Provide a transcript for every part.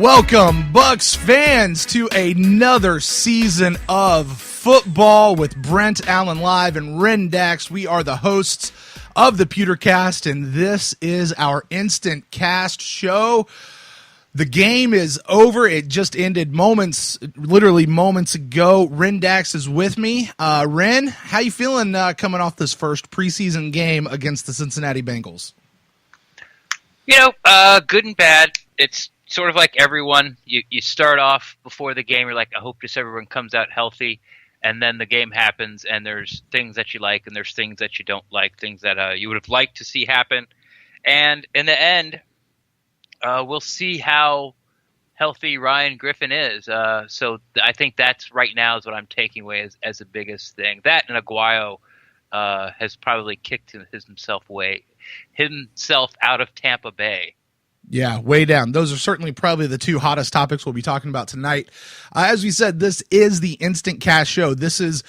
Welcome, Bucks fans, to another season of football with Brent Allen Live and Ren Dax. We are the hosts of the Pewtercast, and this is our InstantCast show. The game is over. It just ended literally moments ago. Ren Dax is with me. Ren, how you feeling coming off this first preseason game against the Cincinnati Bengals? Good and bad. It's sort of like everyone. You start off before the game, you're like, I hope just everyone comes out healthy. And then the game happens, and there's things that you like, and there's things that you don't like, things that you would have liked to see happen. And in the end, we'll see how healthy Ryan Griffin is. So I think that's right now is what I'm taking away as the biggest thing. That and Aguayo has probably kicked himself out of Tampa Bay. Yeah, way down. Those are certainly probably the two hottest topics we'll be talking about tonight. As we said, this is the InstantCast show. This is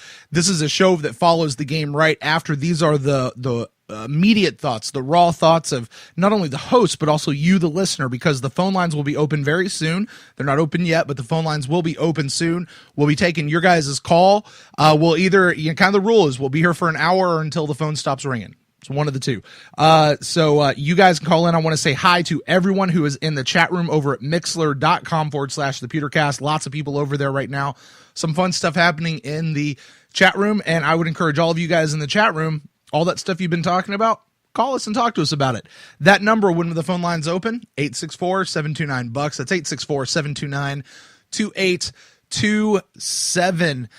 a show that follows the game right after. These are the immediate thoughts, the raw thoughts of not only the host, but also you, the listener, because the phone lines will be open very soon. They're not open yet, but the phone lines will be open soon. We'll be taking your guys' call. We'll either, kind of the rule is we'll be here for an hour or until the phone stops ringing. It's one of the two. So you guys can call in. I want to say hi to everyone who is in the chat room over at mixler.com/thepewtercast. Lots of people over there right now. Some fun stuff happening in the chat room, and I would encourage all of you guys in the chat room, all that stuff you've been talking about, call us and talk to us about it. That number, when the phone line's open, 864-729-BUCKS. That's 864-729-2827.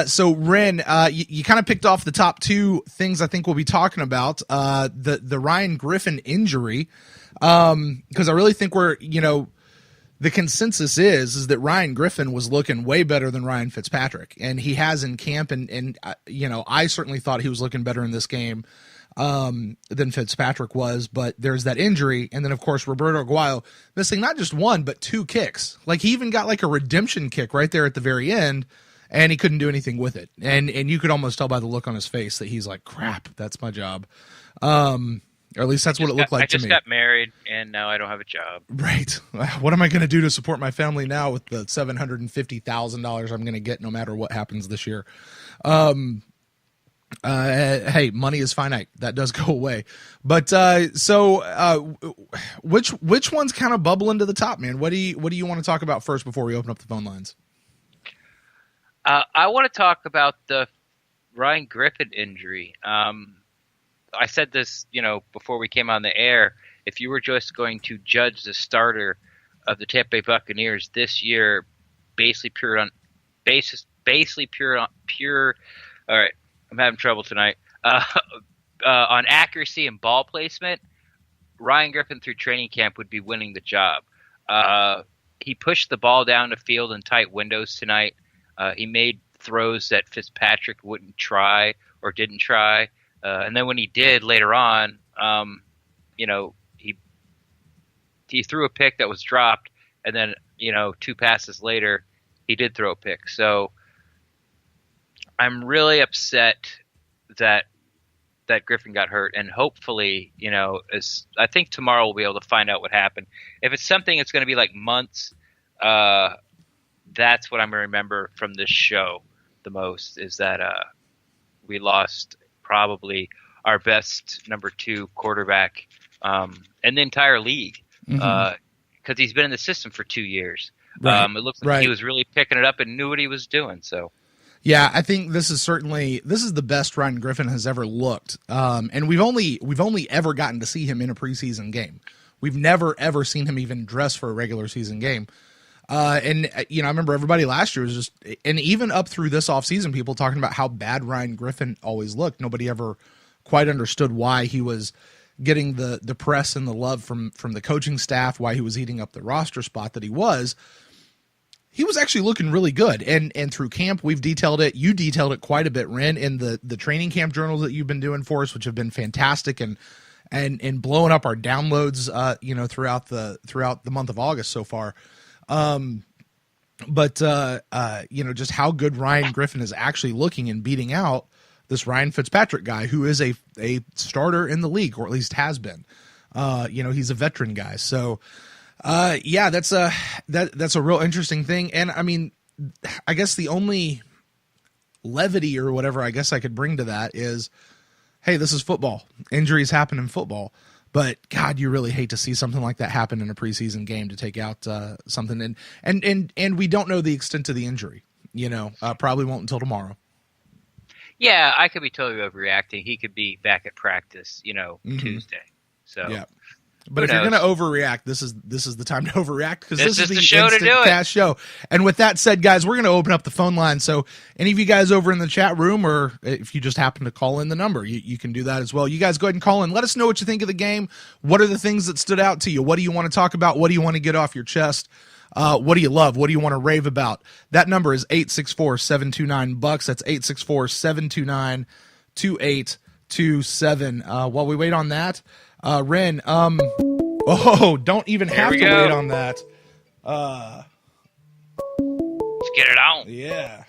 So Ren, you kind of picked off the top two things I think we'll be talking about. The Ryan Griffin injury, because I really think the consensus is that Ryan Griffin was looking way better than Ryan Fitzpatrick, and he has in camp, and I certainly thought he was looking better in this game than Fitzpatrick was, but there's that injury, and then of course Roberto Aguayo missing not just one but two kicks. Like, he even got like a redemption kick right there at the very end, and he couldn't do anything with it. And you could almost tell by the look on his face that he's like, crap, that's my job. Or at least that's what it looked like to me. I just got married, and now I don't have a job. Right. What am I going to do to support my family now with the $750,000 I'm going to get no matter what happens this year? Hey, money is finite. That does go away. But which one's kind of bubbling to the top, man? What do you want to talk about first before we open up the phone lines? I want to talk about the Ryan Griffin injury. I said this, before we came on the air. If you were just going to judge the starter of the Tampa Bay Buccaneers this year, basically pure. All right, I'm having trouble tonight. On accuracy and ball placement, Ryan Griffin through training camp would be winning the job. He pushed the ball down the field in tight windows tonight. He made throws that Fitzpatrick wouldn't try or didn't try. And then when he did later on, he threw a pick that was dropped. And then, two passes later, he did throw a pick. So I'm really upset that Griffin got hurt. And hopefully, I think tomorrow we'll be able to find out what happened. If it's something that's going to be like months, that's what I'm going to remember from this show the most, is that we lost probably our best number 2 quarterback in the entire league, because he's been in the system for 2 years. Right. It looks like he was really picking it up and knew what he was doing. So, yeah, I think this is the best Ryan Griffin has ever looked. And we've only ever gotten to see him in a preseason game. We've never ever seen him even dress for a regular season game. And I remember everybody last year was just, and even up through this offseason, people talking about how bad Ryan Griffin always looked. Nobody ever quite understood why he was getting the press and the love from the coaching staff, why he was eating up the roster spot that he was. He was actually looking really good. And through camp, we've detailed it. You detailed it quite a bit, Ren, in the training camp journals that you've been doing for us, which have been fantastic and blowing up our downloads, throughout the month of August so far. Just how good Ryan Griffin is actually looking and beating out this Ryan Fitzpatrick guy, who is a starter in the league, or at least has been. He's a veteran guy. So Yeah, that's a real interesting thing. And I mean, I guess the only levity or whatever I guess I could bring to that is, hey, this is football. Injuries happen in football. But God, you really hate to see something like that happen in a preseason game, to take out something, and we don't know the extent of the injury. Probably won't until tomorrow. Yeah, I could be totally overreacting. He could be back at practice, Tuesday. So yeah. But if you're going to overreact, this is the time to overreact, because this is the show to do it. InstantCast show. And with that said, guys, we're going to open up the phone line. So any of you guys over in the chat room, or if you just happen to call in the number, you can do that as well. You guys go ahead and call in. Let us know what you think of the game. What are the things that stood out to you? What do you want to talk about? What do you want to get off your chest? What do you love? What do you want to rave about? That number is 864-729-BUCKS. That's 864-729-2827. While we wait on that, Ren, don't even have to wait on that. Let's get it on. Yeah.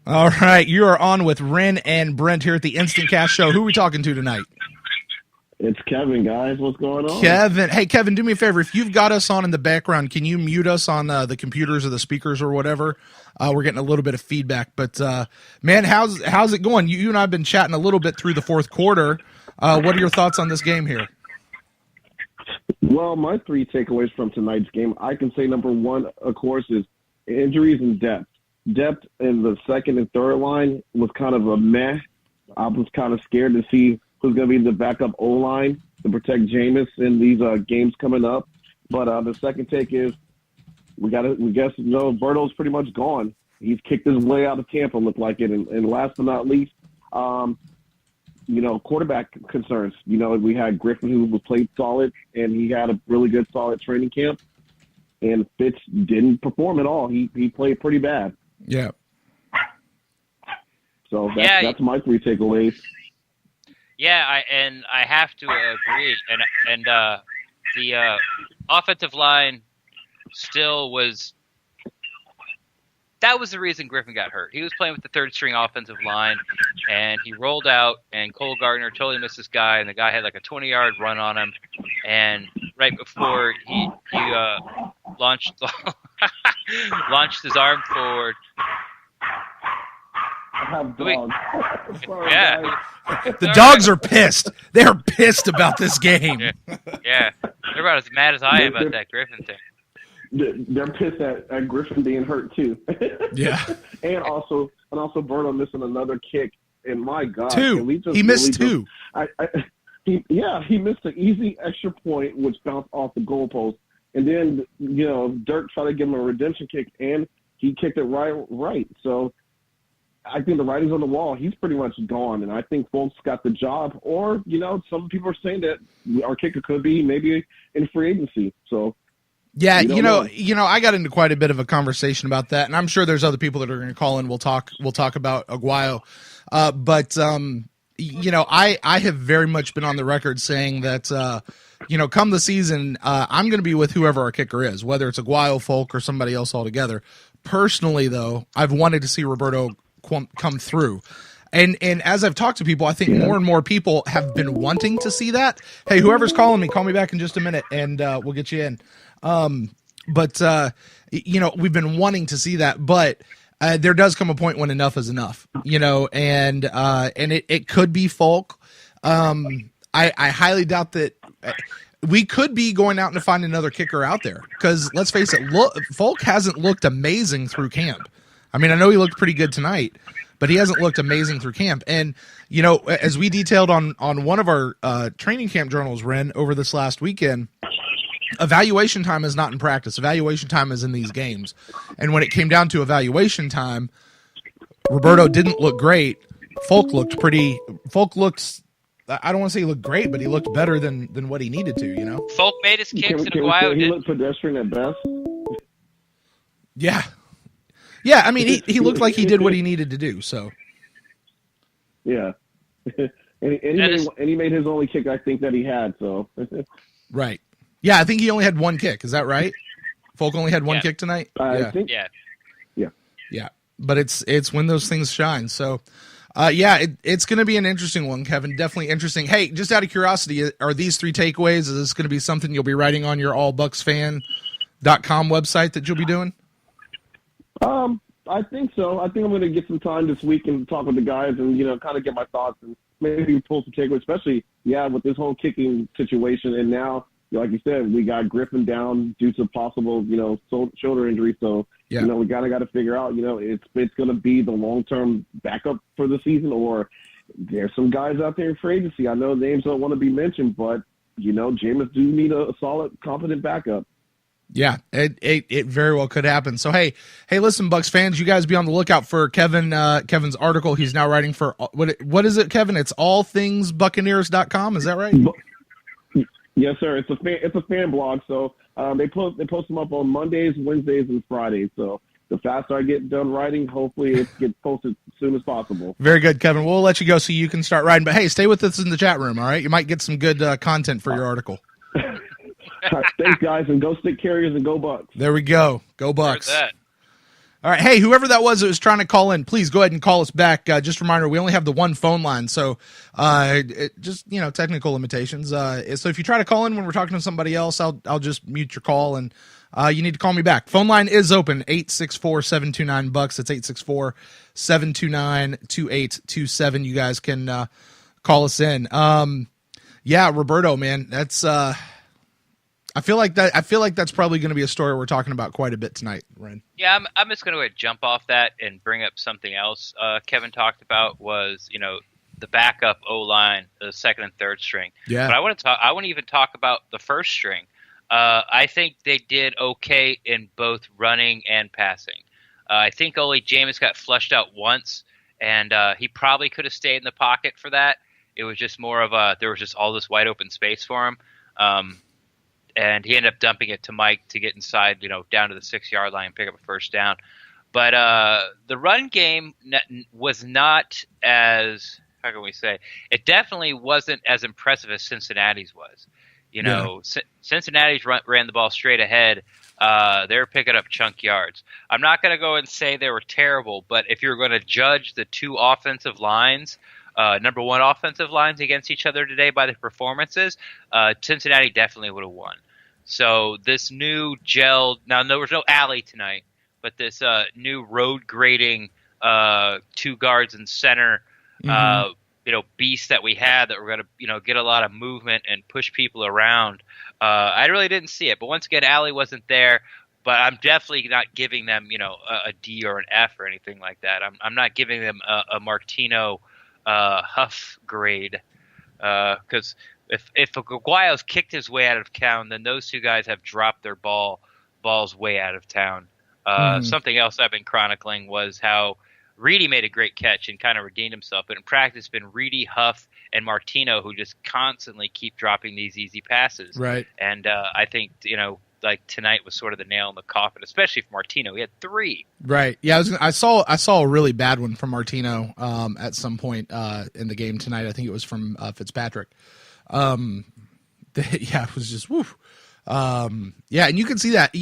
All right, you are on with Ren and Brent here at the InstantCast show. Who are we talking to tonight? It's Kevin, guys. What's going on? Kevin. Hey, Kevin, do me a favor. If you've got us on in the background, can you mute us on the computers or the speakers or whatever? We're getting a little bit of feedback. But, man, how's it going? You and I have been chatting a little bit through the fourth quarter. What are your thoughts on this game here? Well, my three takeaways from tonight's game, I can say number one, of course, is injuries and depth. Depth in the second and third line was kind of a meh. I was kind of scared to see who's going to be the backup O-line to protect Jameis in these games coming up. But the second take is we guess Berto's pretty much gone. He's kicked his way out of Tampa, looked like it. And last but not least, quarterback concerns. We had Griffin, who played solid, and he had a really good, solid training camp. And Fitz didn't perform at all. He played pretty bad. Yeah. So that's my three takeaways. Yeah, I have to agree. And the offensive line still was. That was the reason Griffin got hurt. He was playing with the third-string offensive line, and he rolled out, and Cole Gardner totally missed this guy, and the guy had like a 20-yard run on him, and right before he launched his arm forward. I have dogs. Sorry, yeah. guys. The dogs are pissed. They're pissed about this game. Yeah. They're about as mad as I am about that Griffin thing. They're pissed at Griffin being hurt too. Yeah. and also Berto missing another kick. And my God, he missed two. He missed an easy extra point which bounced off the goalpost, and then Dirk tried to give him a redemption kick, and he kicked it right. So I think the writing's on the wall. He's pretty much gone, and I think Folks got the job. Or some people are saying that our kicker could be maybe in free agency. So. Yeah, I got into quite a bit of a conversation about that, and I'm sure there's other people that are going to call in. We'll talk about Aguayo, but I have very much been on the record saying that come the season, I'm going to be with whoever our kicker is, whether it's Aguayo, Folk, or somebody else altogether. Personally, though, I've wanted to see Roberto come through. And as I've talked to people, I think more and more people have been wanting to see that. Hey, whoever's calling me, call me back in just a minute, and we'll get you in. But we've been wanting to see that, but there does come a point when enough is enough, and it could be Folk. I highly doubt that we could be going out and find another kicker out there, because let's face it, Folk hasn't looked amazing through camp. I mean, I know he looked pretty good tonight, but he hasn't looked amazing through camp. And, as we detailed on one of our training camp journals, Ren, over this last weekend, evaluation time is not in practice. Evaluation time is in these games. And when it came down to evaluation time, Roberto didn't look great. Folk looked, I don't want to say he looked great, but he looked better than what he needed to, Folk made his kicks, and Aguayo he did. looked pedestrian at best. Yeah. Yeah, I mean, he looked like he did what he needed to do, so. Yeah. and he made his only kick, I think, that he had, so. Right. Yeah, I think he only had one kick. Is that right? Folk only had one kick tonight? I think. Yeah. Yeah. Yeah. But it's when those things shine. So, It's going to be an interesting one, Kevin. Definitely interesting. Hey, just out of curiosity, are these 3 takeaways? Is this going to be something you'll be writing on your allbucksfan.com website that you'll be doing? I think so. I think I'm going to get some time this week and talk with the guys and, kind of get my thoughts and maybe pull some takeaways, especially, with this whole kicking situation. And now, like you said, we got Griffin down due to possible, shoulder injury. So, we got to figure out, it's going to be the long-term backup for the season, or there's some guys out there in free agency. I know names don't want to be mentioned, but, Jameis do need a solid, competent backup. Yeah, it very well could happen. So, hey, listen, Bucs fans, you guys be on the lookout for Kevin's article. He's now writing for, what is it, Kevin? It's allthingsbuccaneers.com. Is that right? Yes, sir. It's a fan blog. So they post them up on Mondays, Wednesdays, and Fridays. So the faster I get done writing, hopefully it gets posted as soon as possible. Very good, Kevin. We'll let you go so you can start writing. But, hey, stay with us in the chat room, all right? You might get some good content for your article. Thanks, guys, and go Stick Carriers and go Bucs. There we go. Go Bucs. All right, hey, whoever that was trying to call in, please go ahead and call us back. Just a reminder, we only have the one phone line, so technical limitations. So if you try to call in when we're talking to somebody else, I'll just mute your call, and you need to call me back. Phone line is open, 864-729-BUCKS. It's 864-729-2827. You guys can call us in. Roberto, man, that's I feel like that's probably going to be a story we're talking about quite a bit tonight, Ren. Yeah, I'm just going to jump off that and bring up something else. Kevin talked about was the backup O-line, the second and third string. Yeah, but I want to even talk about the first string. I think they did okay in both running and passing. I think only Jameis got flushed out once, and he probably could have stayed in the pocket for that. It was just more of there was just all this wide open space for him. And he ended up dumping it to Mike to get inside, down to the 6-yard line and pick up a first down. But the run game was not as, how can we say, it definitely wasn't as impressive as Cincinnati's was. Cincinnati's ran the ball straight ahead. They were picking up chunk yards. I'm not going to go and say they were terrible, but if you're going to judge the two offensive lines, number one offensive lines against each other today by the performances, Cincinnati definitely would have won. So this new gelled, now there was no alley tonight, but this new road grading 2 guards and center, beast that we had that were going to, get a lot of movement and push people around. I really didn't see it, but once again, alley wasn't there. But I'm definitely not giving them, a D or an F or anything like that. I'm not giving them a Martino Huff grade, because if Aguayo's kicked his way out of town, then those two guys have dropped their balls way out of town. Something else I've been chronicling was how Reedy made a great catch and kind of redeemed himself, but in practice, it's been Reedy, Huff, and Martino who just constantly keep dropping these easy passes. Right. And I think like tonight was sort of the nail in the coffin, especially for Martino. He had 3. Right. Yeah, I saw a really bad one from Martino at some point in the game tonight. I think it was from Fitzpatrick. It was just woof. And you can see that,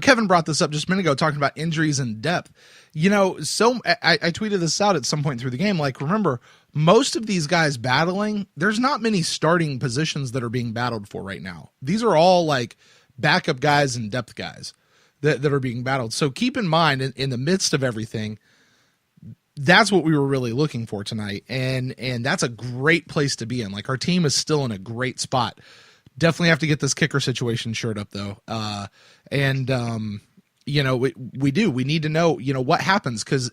Kevin brought this up just a minute ago, talking about injuries and depth. So I tweeted this out at some point through the game. Like, remember, most of these guys battling, there's not many starting positions that are being battled for right now. These are all like backup guys and depth guys that are being battled. So keep in mind, in the midst of everything, that's what we were really looking for tonight. And that's a great place to be in. Like, our team is still in a great spot. Definitely have to get this kicker situation shored up, though. We do. We need to know, what happens, because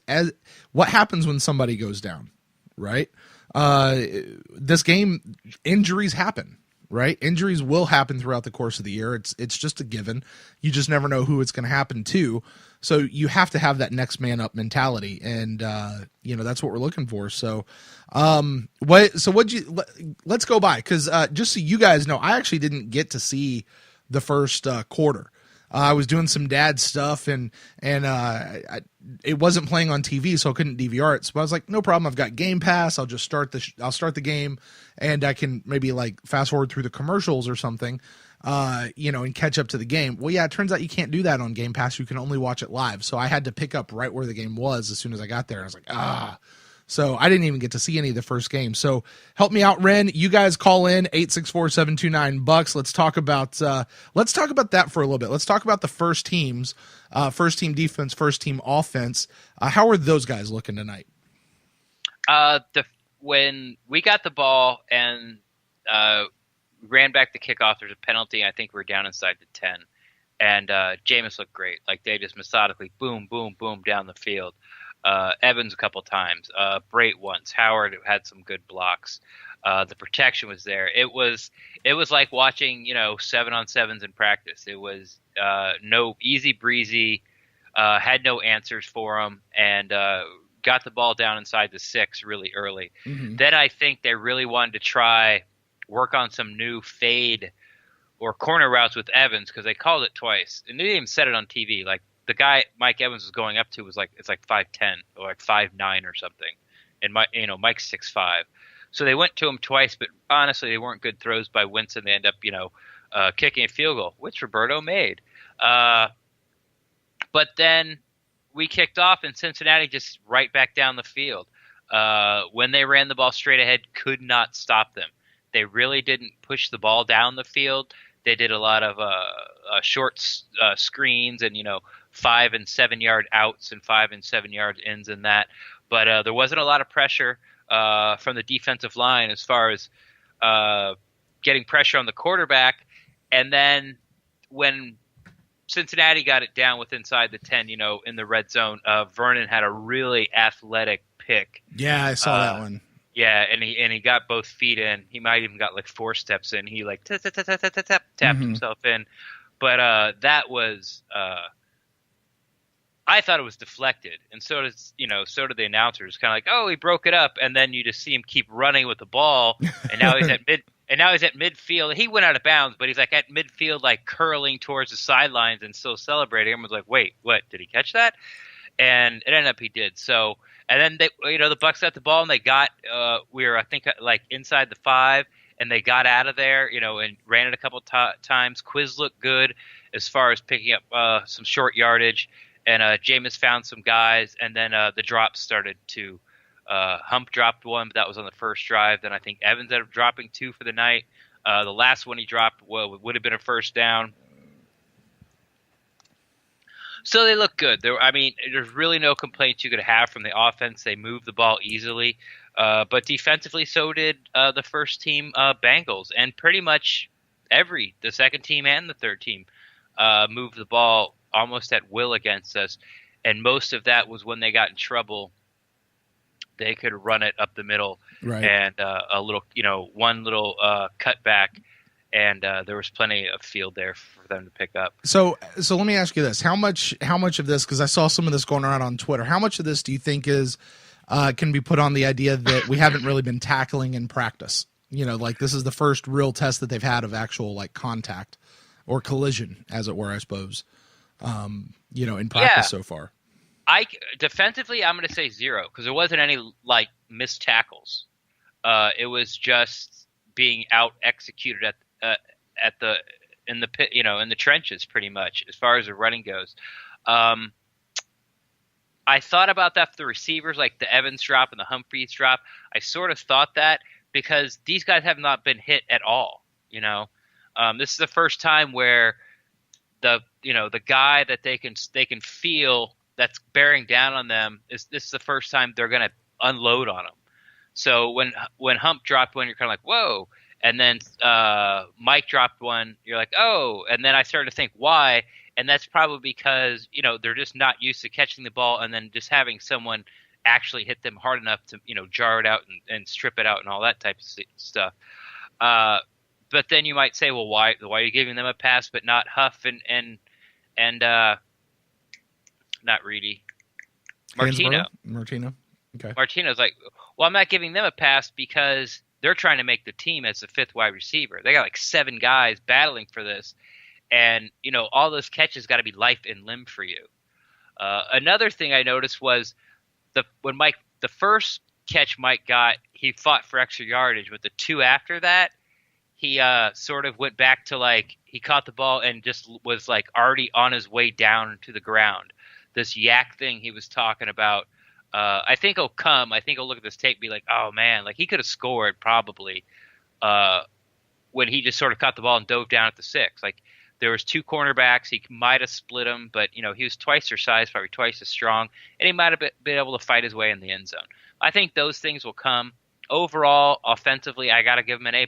what happens when somebody goes down, right? This game, injuries happen, right? Injuries will happen throughout the course of the year. It's just a given. You just never know who it's going to happen to. So you have to have that next man up mentality, and that's what we're looking for. So, let's go by, because just so you guys know, I actually didn't get to see the first quarter. I was doing some dad stuff, and it wasn't playing on TV, so I couldn't DVR it. So I was like, no problem. I've got Game Pass. I'll just I'll start the game, and I can maybe like fast forward through the commercials or something. and catch up to the game. Well, yeah, it turns out you can't do that on Game Pass. You can only watch it live. So I had to pick up right where the game was as soon as I got there. I was like, So I didn't even get to see any of the first game. So help me out, Ren. You guys call in 864-729-BUCKS. Let's talk about that for a little bit. Let's talk about the first teams, first team defense, first team offense. How are those guys looking tonight? When we got the ball and ran back the kickoff, there's a penalty. I think we're down inside the 10. And Jameis looked great. Like, they just methodically boom, boom, boom down the field. Evans a couple times. Brait once. Howard had some good blocks. The protection was there. It was like watching, 7-on-7s in practice. It was no easy breezy, had no answers for them, and got the ball down inside the 6 really early. Mm-hmm. Then I think they really wanted to try work on some new fade or corner routes with Evans, because they called it twice. And they didn't even said it on TV. Like, the guy Mike Evans was going up to was like, it's like 5'10" or like 5'9" or something. And Mike's 6'5". So they went to him twice, but honestly, they weren't good throws by Winston. They end up, kicking a field goal, which Roberto made. But then we kicked off, and Cincinnati just right back down the field. When they ran the ball straight ahead, could not stop them. They really didn't push the ball down the field. They did a lot of short screens and 5 and 7 yard outs and 5 and 7 yard ins and that. But there wasn't a lot of pressure from the defensive line as far as getting pressure on the quarterback. And then when Cincinnati got it down with inside the 10, in the red zone, Vernon had a really athletic pick. Yeah, I saw that one. Yeah, and he got both feet in. He might even got like 4 steps in. He like tapped himself in. But that was I thought it was deflected, and so did the announcers. Kind of like, oh, he broke it up, and then you just see him keep running with the ball, and now he's at midfield. He went out of bounds, but he's like at midfield, like curling towards the sidelines and still celebrating. Everyone's like, wait, what? Did he catch that? And it ended up he did. So, and then the Bucks got the ball, and they got we were, I think, like inside the 5, and they got out of there, and ran it a couple times. Quiz looked good as far as picking up some short yardage. And Jameis found some guys, and then the drops started to Hump dropped one, but that was on the first drive. Then I think Evans ended up dropping 2 for the night. The last one he dropped would have been a first down. So they look good. There's really no complaints you could have from the offense. They moved the ball easily. But defensively, so did the first team Bengals. And pretty much the second team and the third team moved the ball almost at will against us, and most of that was when they got in trouble. They could run it up the middle, right, and a little, one little cutback, and there was plenty of field there for them to pick up. So let me ask you this: how much of this? Because I saw some of this going around on Twitter. How much of this do you think is can be put on the idea that we haven't really been tackling in practice? Like this is the first real test that they've had of actual like contact or collision, as it were, I suppose. In practice so far. Defensively, I'm going to say 0 because there wasn't any like missed tackles. It was just being out executed in the pit, in the trenches pretty much as far as the running goes. I thought about that for the receivers, like the Evans drop and the Humphreys drop. I sort of thought that because these guys have not been hit at all. This is the first time where the guy that they can feel that's bearing down on them this is the first time they're going to unload on them. So when Hump dropped one, you're kind of like, whoa. And then Mike dropped one, you're like, oh. And then I started to think why. And that's probably because, they're just not used to catching the ball and then just having someone actually hit them hard enough to, jar it out and strip it out and all that type of stuff. But then you might say, well, why are you giving them a pass but not Huff and not Reedy, Martino? Okay. Martino's like, well, I'm not giving them a pass because they're trying to make the team as the 5th wide receiver. They got like 7 guys battling for this, and all those catches got to be life and limb for you. Another thing I noticed was the first catch Mike got, he fought for extra yardage, but the 2 after that, he sort of went back to like he caught the ball and just was like already on his way down to the ground. This yak thing he was talking about. I think he'll come. I think he'll look at this tape and be like, oh man, like he could have scored probably when he just sort of caught the ball and dove down at the 6. Like there was 2 cornerbacks. He might have split them, but he was twice their size, probably twice as strong, and he might have been able to fight his way in the end zone. I think those things will come. Overall, offensively, I got to give him an A+.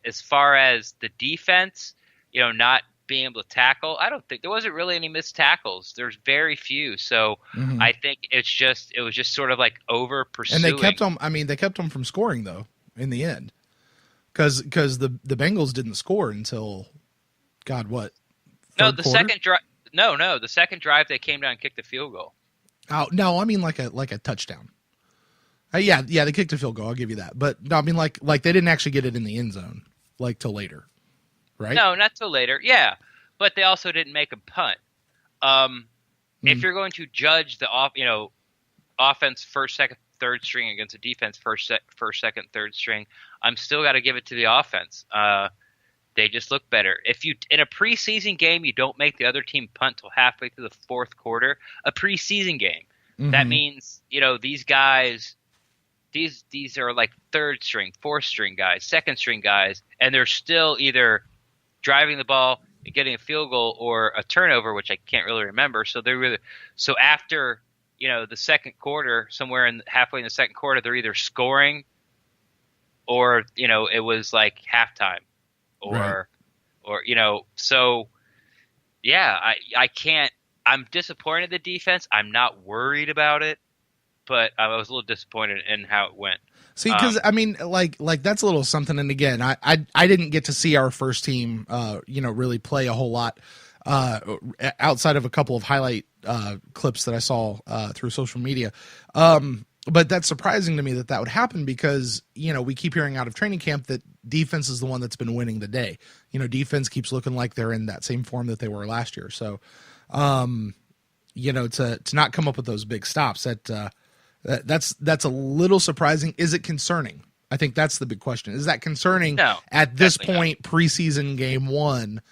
As far as the defense, not being able to tackle, I don't think there wasn't really any missed tackles. There's very few. So I think it was just sort of like over pursuing. And they kept them. I mean, they kept them from scoring though in the end, because the Bengals didn't score until God what? No, the second drive. No, the second drive they came down and kicked the field goal. Oh no, I mean like a touchdown. Yeah, they kicked a field goal. I'll give you that. But no, I mean like they didn't actually get it in the end zone like till later, right? No, not till later. Yeah, but they also didn't make a punt. If you're going to judge the offense first, second, third string against a defense first, second, third string, I'm still got to give it to the offense. They just look better. If you in a preseason game you don't make the other team punt till halfway through the fourth quarter, a preseason game, that means these guys. These are like third string, fourth string guys, second string guys, and they're still either driving the ball and getting a field goal or a turnover, which I can't really remember. So so after the second quarter, somewhere halfway in the second quarter, they're either scoring or it was like halftime or so yeah, I can't. I'm disappointed in the defense. I'm not worried about it. But I was a little disappointed in how it went. See, because I mean, like that's a little something. And again, I didn't get to see our first team, really play a whole lot outside of a couple of highlight clips that I saw through social media. But that's surprising to me that would happen because we keep hearing out of training camp that defense is the one that's been winning the day. Defense keeps looking like they're in that same form that they were last year. So, to not come up with those big stops that's a little surprising. Is it concerning? I think that's the big question. Is that concerning No, at this point, preseason game 1,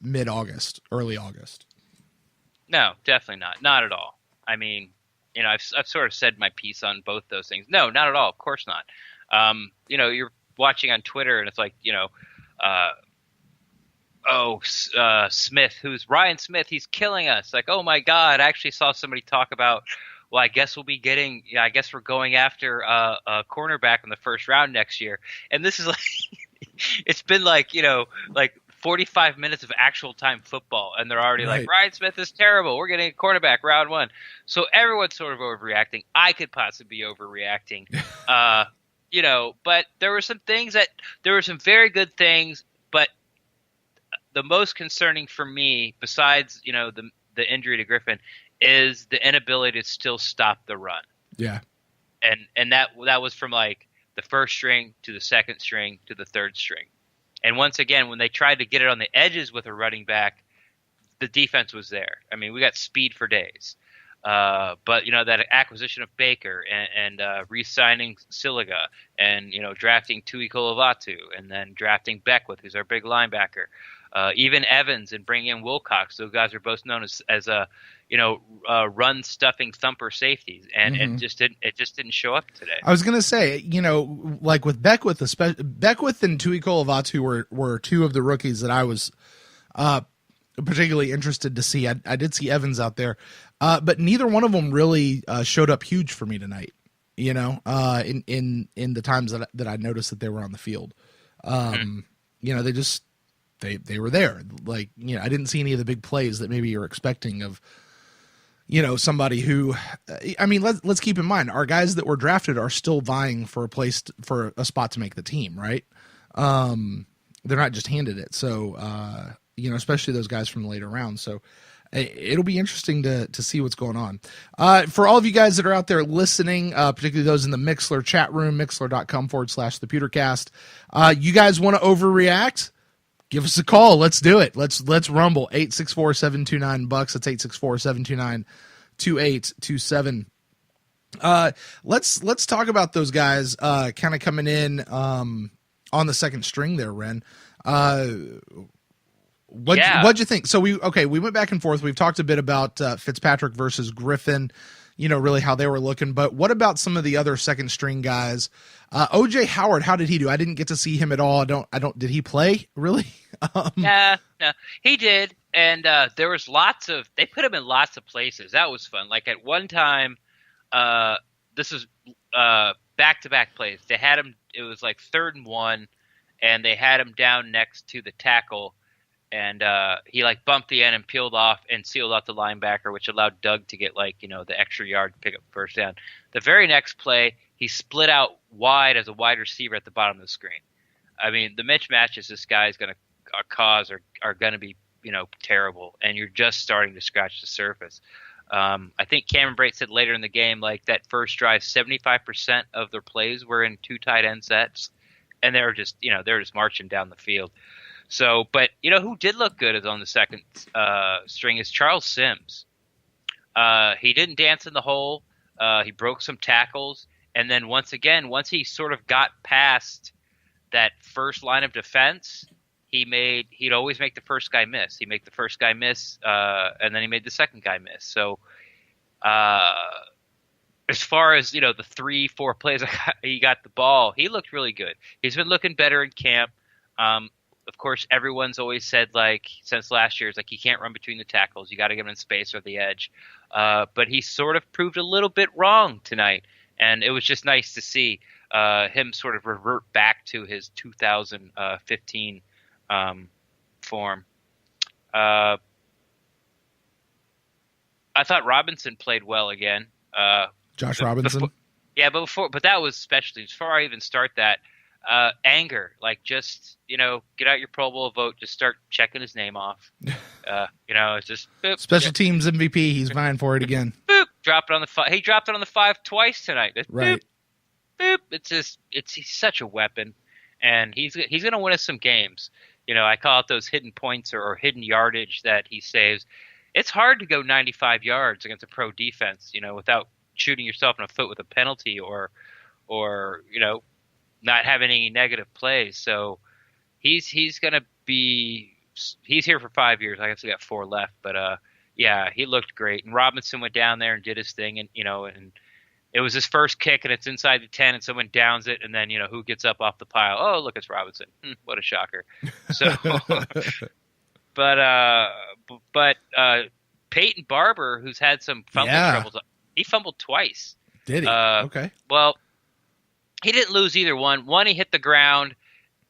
mid-August, early August? No, definitely not. Not at all. I mean, I've sort of said my piece on both those things. No, not at all. Of course not. You're watching on Twitter and it's like, Smith, who's Ryan Smith, he's killing us. Like, oh my God, I actually saw somebody talk about, well, I guess we're going after a cornerback in the first round next year. And this is like, it's been like 45 minutes of actual time football. And they're already like, Ryan Smith is terrible. We're getting a quarterback round 1. So everyone's sort of overreacting. I could possibly be overreacting, but there were some very good things, but the most concerning for me, besides the injury to Griffin, is the inability to still stop the run. Yeah, and that was from like the first string to the second string to the third string, and once again when they tried to get it on the edges with a running back, the defense was there. I mean, we got speed for days, but that acquisition of Baker and re-signing Siliga and drafting Tui Kolovatu and then drafting Beckwith, who's our big linebacker. Even Evans and bring in Wilcox. Those guys are both known as run stuffing thumper safeties, and it just didn't show up today. I was gonna say, like with Beckwith and Tui Kolovatu were two of the rookies that I was particularly interested to see. I did see Evans out there, but neither one of them really showed up huge for me tonight. In the times that I noticed that they were on the field, they just. They were there. Like, I didn't see any of the big plays that maybe you're expecting of, somebody who, I mean, let's keep in mind, our guys that were drafted are still vying for for a spot to make the team, right? They're not just handed it. So, especially those guys from the later rounds. So it'll be interesting to see what's going on. For all of you guys that are out there listening, particularly those in the Mixler chat room, mixler.com/thepewtercast, you guys want to overreact? Give us a call. Let's do it. Let's rumble. 864-729-BUCKS. That's 864-729-2827. Let's talk about those guys kind of coming in on the second string there, Ren. What'd you think? So we went back and forth. We've talked a bit about Fitzpatrick versus Griffin, really how they were looking. But what about some of the other second string guys? OJ Howard, how did he do? I didn't get to see him at all. Did he play really? No, he did. And there was they put him in lots of places. That was fun. Like at one time, this is back-to-back plays. They had him, it was like 3rd and 1, and they had him down next to the tackle. And he bumped the end and peeled off and sealed out the linebacker, which allowed Doug to get the extra yard to pick up first down. The very next play, he split out wide as a wide receiver at the bottom of the screen. I mean, the mismatches this guy is going to cause are going to be terrible, and you're just starting to scratch the surface. I think Cameron Brate said later in the game, that first drive, 75% of their plays were in 2 tight end sets, and they were just marching down the field. So, but who did look good is on the second string is Charles Sims. He didn't dance in the hole. He broke some tackles, and then once he sort of got past that first line of defense, he'd always make the first guy miss. He'd make the first guy miss, and then he made the second guy miss. So, as far as the 3-4 plays he got the ball, he looked really good. He's been looking better in camp. Of course, everyone's always said, since last year, he can't run between the tackles. You got to get him in space or the edge. But he sort of proved a little bit wrong tonight. And it was just nice to see him sort of revert back to his 2015 form. I thought Robinson played well again. Josh Robinson? But that was especially, before I even start that, anger, just get out your Pro Bowl vote, just start checking his name off. It's just boop, special teams MVP. He's vying for it again. Boop, drop it on the 5. He dropped it on the 5 twice tonight. Just right. Boop, boop. He's such a weapon, and he's gonna win us some games. I call it those hidden points or hidden yardage that he saves. It's hard to go 95 yards against a pro defense, without shooting yourself in the foot with a penalty or not having any negative plays. So he's going to be – he's here for 5 years. I guess we got 4 left. But, he looked great. And Robinson went down there and did his thing. And, and it was his first kick, and it's inside the 10, and someone downs it. And then, who gets up off the pile? Oh, look, it's Robinson. What a shocker. So – but Peyton Barber, who's had some fumble troubles, he fumbled twice. Did he? Okay. Well – he didn't lose either one. One, he hit the ground,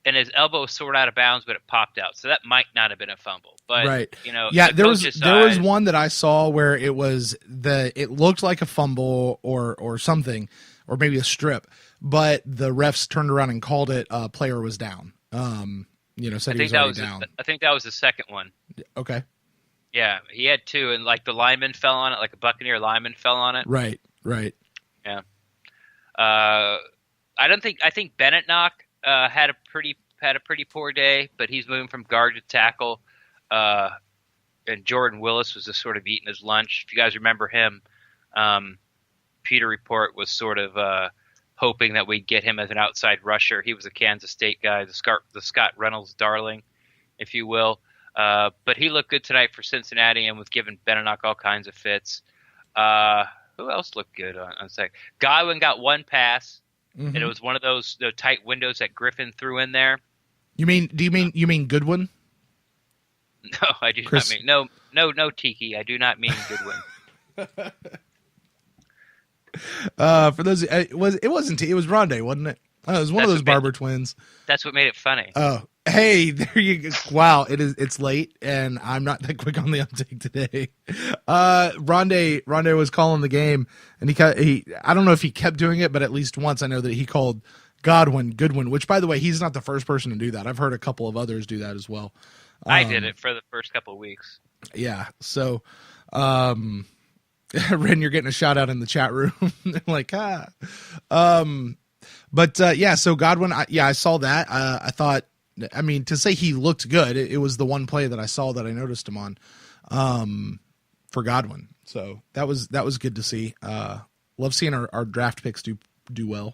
and his elbow was sort of out of bounds, but it popped out. So that might not have been a fumble. But, right. There was one that I saw where it looked like a fumble or something, or maybe a strip, but the refs turned around and called it a player was down. Said he was already down. I think that was the second one. Okay. Yeah, he had 2, and the lineman fell on it, a Buccaneer lineman fell on it. Right. Yeah. I think Bennett Knock had a pretty poor day, but he's moving from guard to tackle. And Jordan Willis was just sort of eating his lunch. If you guys remember him, Peter Report was sort of hoping that we'd get him as an outside rusher. He was a Kansas State guy, the Scott Reynolds darling, if you will. But he looked good tonight for Cincinnati and was giving Bennett Knock all kinds of fits. Who else looked good on second? Godwin got 1 pass. Mm-hmm. And it was one of those tight windows that Griffin threw in there. You mean Goodwin? No, I do not mean no Tiki. I do not mean Goodwin. For those, it was Rondé, wasn't it? Oh, it was one of those Barber twins. That's what made it funny. Oh, hey, there you go. Wow, it's late, and I'm not that quick on the uptake today. Rondé was calling the game, and he I don't know if he kept doing it, but at least once I know that he called Goodwin, which, by the way, he's not the first person to do that. I've heard a couple of others do that as well. I did it for the first couple of weeks. Yeah, so Ren, you're getting a shout out in the chat room. So Godwin, I saw that. I thought, to say he looked good, it was the one play that I saw that I noticed him on, for Godwin. So that was good to see. Love seeing our draft picks do well.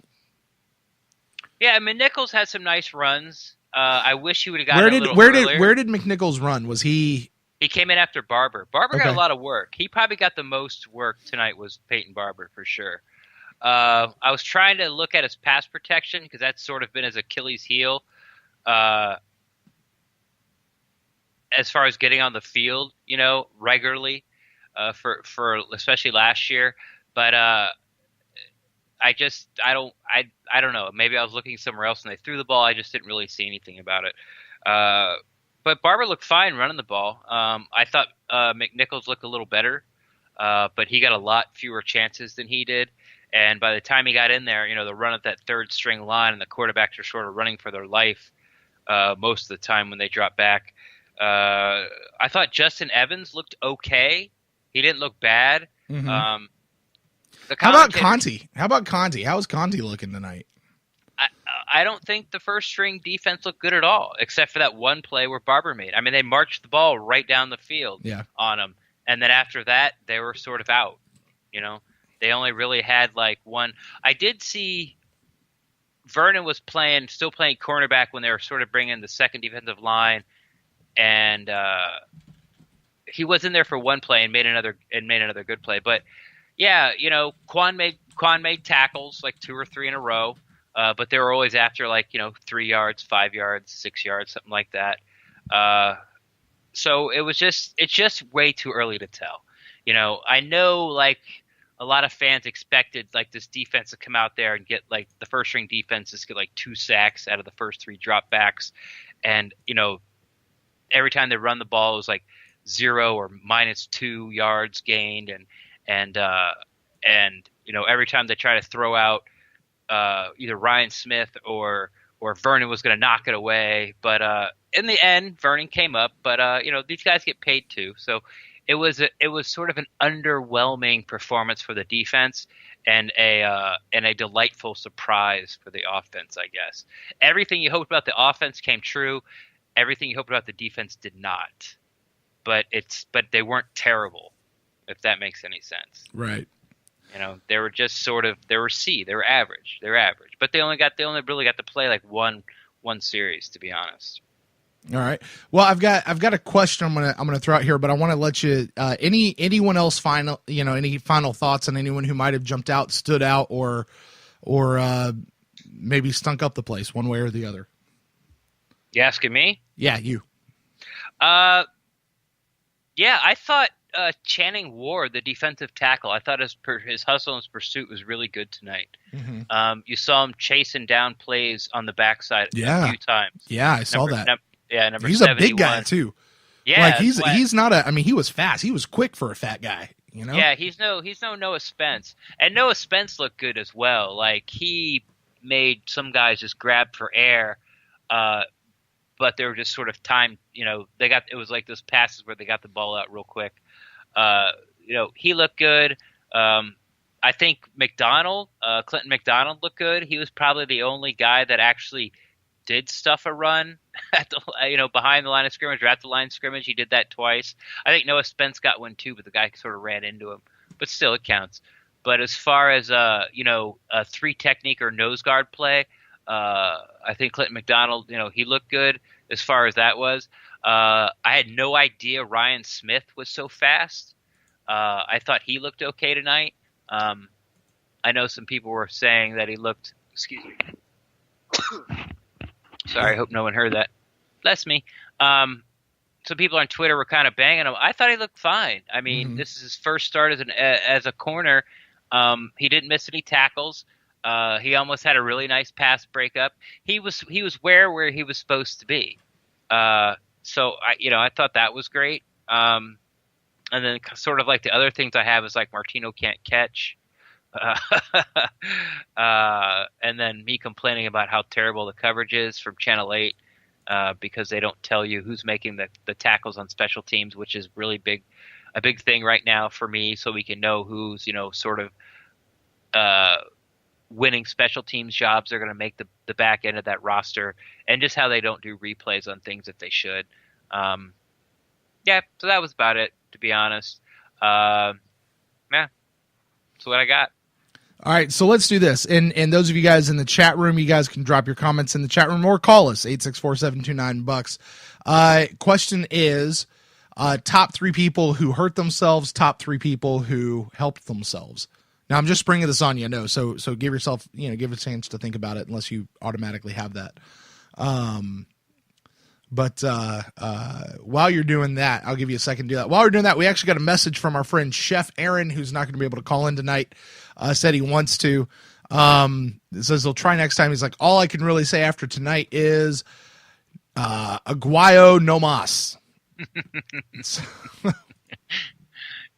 Yeah, I mean, Nichols had some nice runs. I wish he would have gotten a little earlier. Where did McNichols run? Was he? He came in after Barber. Barber got Okay. a lot of work. He probably got the most work tonight was Peyton Barber for sure. I was trying to look at his pass protection because that's sort of been his Achilles heel as far as getting on the field, regularly for especially last year. But I don't know. Maybe I was looking somewhere else and they threw the ball. I just didn't really see anything about it. But Barber looked fine running the ball. I thought McNichols looked a little better, but he got a lot fewer chances than he did. And by the time he got in there, the run at that third string line and the quarterbacks are sort of running for their life most of the time when they drop back. I thought Justin Evans looked okay. He didn't look bad. Mm-hmm. How about Conti? How is Conti looking tonight? I don't think the first string defense looked good at all, except for that one play where Barber made. I mean, they marched the ball right down the field on him. And then after that, they were sort of out. They only really had like one. I did see Vernon was still playing cornerback when they were sort of bringing the second defensive line. And he was in there for one play and made another good play. But yeah, Quan made tackles like 2 or 3 in a row. But they were always after 3 yards, 5 yards, 6 yards, something like that. So it's just way too early to tell. I know a lot of fans expected this defense to come out there and get the first string defenses get 2 sacks out of the first 3 dropbacks. And, every time they run the ball, it was 0 or -2 yards gained. And every time they try to throw out, either Ryan Smith or Vernon was going to knock it away. But in the end, Vernon came up. But these guys get paid too, so it was sort of an underwhelming performance for the defense and a delightful surprise for the offense, I guess. Everything you hoped about the offense came true. Everything you hoped about the defense did not. But they weren't terrible, if that makes any sense. Right. They were just they were average. They're average, but they only really got to play one series, to be honest. All right. Well, I've got a question I'm gonna throw out here, but I want to let you anyone else any final thoughts on anyone who might have jumped out, stood out, or maybe stunk up the place one way or the other. You asking me? Yeah, you. Yeah, I thought Channing Ward, the defensive tackle, I thought his hustle and his pursuit was really good tonight. Mm-hmm. You saw him chasing down plays on the backside a few times. Yeah, I saw that. Number he's 71. A big guy too. Yeah, he's not he was fast. He was quick for a fat guy. Yeah, he's no Noah Spence, and Noah Spence looked good as well. He made some guys just grab for air. But they were just sort of timed, it was those passes where they got the ball out real quick. He looked good. I think Clinton McDonald looked good. He was probably the only guy that actually did stuff a run at the, behind the line of scrimmage or at the line of scrimmage. He did that twice. I think Noah Spence got one too, but the guy sort of ran into him. But still, it counts. But as far as a 3 technique or nose guard play, I think Clinton McDonald, he looked good as far as that was. I had no idea Ryan Smith was so fast. I thought he looked okay tonight. I know some people were saying that he looked. Excuse me. Sorry, I hope no one heard that. Bless me. Some people on Twitter were kind of banging him. I thought he looked fine. I mean, This is his first start as a corner. He didn't miss any tackles. He almost had a really nice pass breakup. He was where he was supposed to be. So I thought that was great. And then sort of the other things I have is Martino can't catch. And then me complaining about how terrible the coverage is from Channel 8 because they don't tell you who's making the tackles on special teams, which is really a big thing right now for me, so we can know who's sort of winning special teams jobs are going to make the back end of that roster, and just how they don't do replays on things that they should. Yeah, so that was about it, to be honest. Yeah, that's what I got. All right, so let's do this. And those of you guys in the chat room, you guys can drop your comments in the chat room or call us, 864-729-BUCKS. Question is, top 3 people who hurt themselves, top 3 people who helped themselves. Now, I'm just springing this on you, no, so give yourself, give a chance to think about it unless you automatically have that. But while you're doing that, I'll give you a second to do that. While we're doing that, we actually got a message from our friend Chef Aaron, who's not going to be able to call in tonight. Said he wants to. Says he'll try next time. He's like, all I can really say after tonight is Aguayo no mas.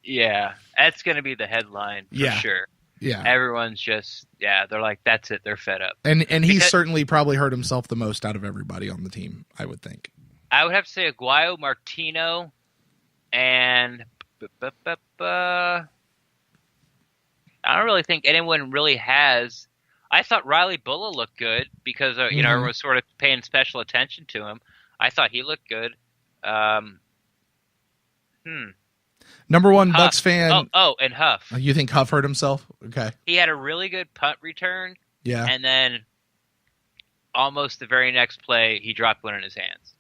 Yeah, that's going to be the headline for sure. Yeah, everyone's just they're like, that's it. They're fed up. And he's certainly probably hurt himself the most out of everybody on the team, I would think. I would have to say Aguayo, Martino, and I don't really think anyone really has. I thought Riley Bulla looked good because everyone was sort of paying special attention to him. I thought he looked good. Number one Huff. Bucks fan. And Huff. You think Huff hurt himself? Okay. He had a really good punt return. Yeah. And then almost the very next play, he dropped one in his hands.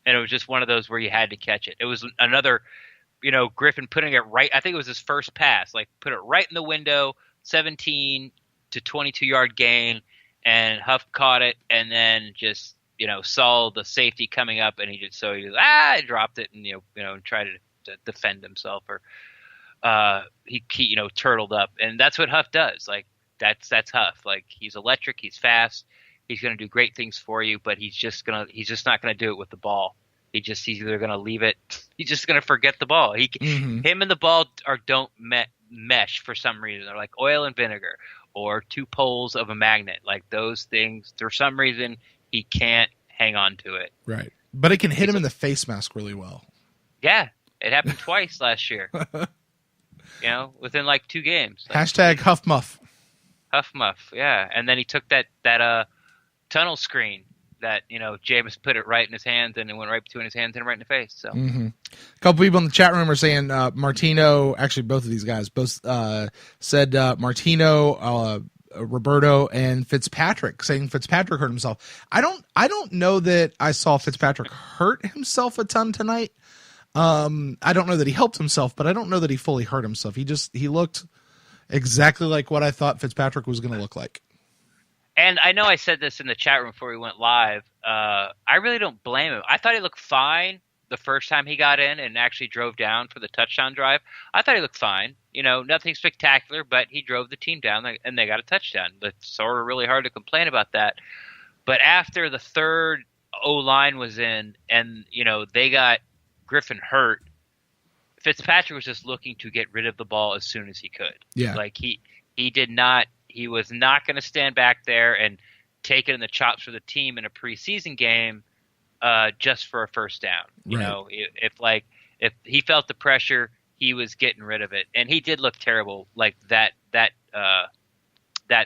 And it was just one of those where you had to catch it. It was another, Griffin putting it right. I think it was his first pass. Like, put it right in the window, 17 to 22-yard gain. And Huff caught it and then just, saw the safety coming up. And he dropped it and, tried to defend himself, or he turtled up, and that's what Huff does. Like that's Huff. Like, he's electric, he's fast, he's going to do great things for you, but he's just not going to do it with the ball. He's either going to leave it. He's just going to forget the ball. Him and the ball don't mesh for some reason. They're like oil and vinegar, or two poles of a magnet. Like those things, for some reason, he can't hang on to it. Right, but it can hit him in the face mask really well. Yeah. It happened twice last year, within like 2 games. Like, Hashtag Huff Muff. Huff Muff, yeah. And then he took that tunnel screen that, Jameis put it right in his hands, and it went right between his hands and right in the face. So, A couple people in the chat room are saying Martino, actually both of these guys, both said Martino, Roberto, and Fitzpatrick, saying Fitzpatrick hurt himself. I don't know that I saw Fitzpatrick hurt himself a ton tonight. I don't know that he helped himself, but I don't know that he fully hurt himself. He looked exactly like what I thought Fitzpatrick was going to look like. And I know I said this in the chat room before we went live. I really don't blame him. I thought he looked fine the first time he got in and actually drove down for the touchdown drive. I thought he looked fine. Nothing spectacular, but he drove the team down and they got a touchdown. It's sort of really hard to complain about that. But after the third O-line was in and, they got Griffin hurt, Fitzpatrick was just looking to get rid of the ball as soon as he could. Yeah. Like he was not going to stand back there and take it in the chops for the team in a preseason game just for a first down. If he felt the pressure, he was getting rid of it. And he did look terrible like that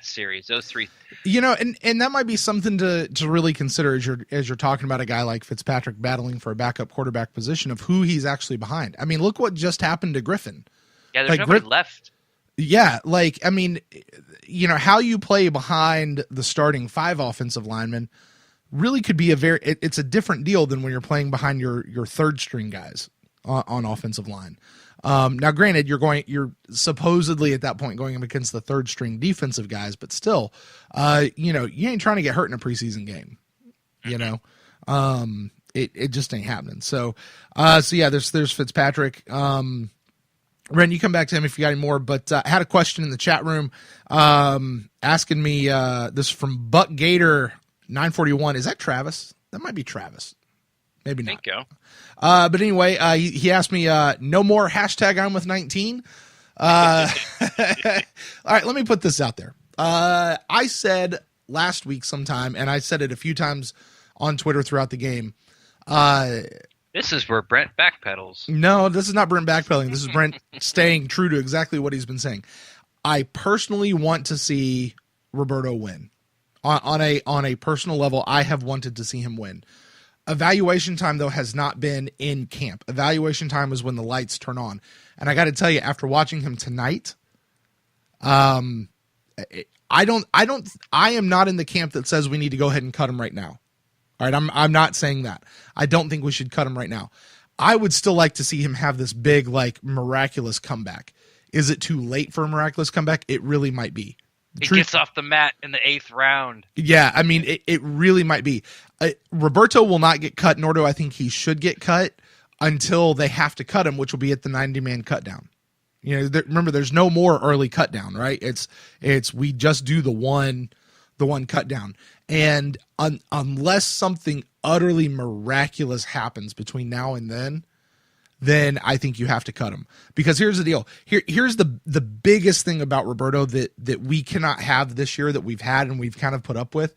series, those 3. And that might be something to really consider as you're talking about a guy like Fitzpatrick battling for a backup quarterback position, of who he's actually behind. I mean, look what just happened to Griffin. Yeah, there's nobody left. Yeah, how you play behind the starting 5 offensive linemen really could be it's a different deal than when you're playing behind your third string guys on offensive line. Now, granted, you're supposedly at that point going up against the third string defensive guys, but still, you ain't trying to get hurt in a preseason game. It just ain't happening. So yeah, there's Fitzpatrick. Ren, you come back to him if you got any more, but I had a question in the chat room asking me, this from Buck Gator 941. Is that Travis? That might be Travis. Maybe not. I think so. But anyway, he asked me, no more hashtag I'm with 19. All right, let me put this out there. I said last week sometime, and I said it a few times on Twitter throughout the game. This is where Brent backpedals. No, this is not Brent backpedaling. This is Brent staying true to exactly what he's been saying. I personally want to see Roberto win. On a personal level, I have wanted to see him win. Evaluation time, though, has not been in camp. Evaluation time is when the lights turn on. And I got to tell you, after watching him tonight, I am not in the camp that says we need to go ahead and cut him right now. All right, I'm not saying that. I don't think we should cut him right now. I would still like to see him have this big, like, miraculous comeback. Is it too late for a miraculous comeback? It really might be. He gets off the mat in the 8th round. Yeah, I mean, it really might be. Roberto will not get cut, nor do I think he should get cut until they have to cut him, which will be at the 90-man cut down. You know, remember, there's no more early cut down, right? It's we just do the one cut down. And unless something utterly miraculous happens between now and then I think you have to cut him. Because here's the deal. Here's the biggest thing about Roberto that we cannot have this year that we've had and we've kind of put up with.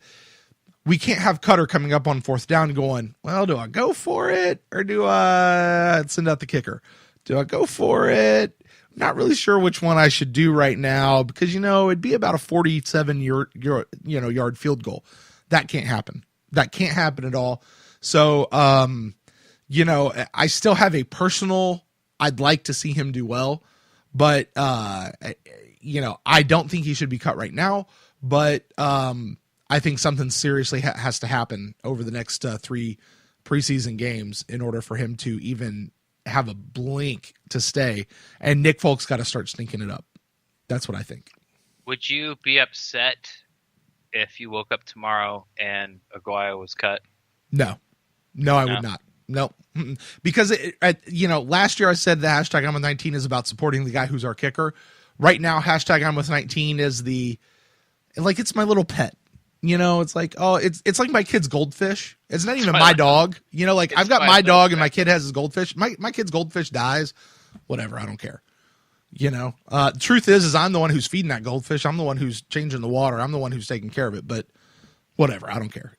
We can't have Cutter coming up on 4th down going, well, do I go for it or do I send out the kicker? Do I go for it? Not really sure which one I should do right now because, you know, it'd be about a 47-yard field goal. That can't happen. That can't happen at all. So, you know, I still have a personal, I'd like to see him do well, but, you know, I don't think he should be cut right now, but I think something seriously has to happen over the next 3 preseason games in order for him to even have a blink to stay. And Nick Folk's got to start stinking it up. That's what I think. Would you be upset if you woke up tomorrow and Aguayo was cut? No, I would not. No, because you know, last year I said the hashtag I'm with 19 is about supporting the guy who's our kicker. Right now, hashtag I'm with 19 is it's my little pet. You know, it's like, oh, it's like my kid's goldfish. It's not even my dog. You know, like I've got my dog and my kid has his goldfish. My kid's goldfish dies. Whatever, I don't care. You know, truth is I'm the one who's feeding that goldfish. I'm the one who's changing the water. I'm the one who's taking care of it. But whatever, I don't care.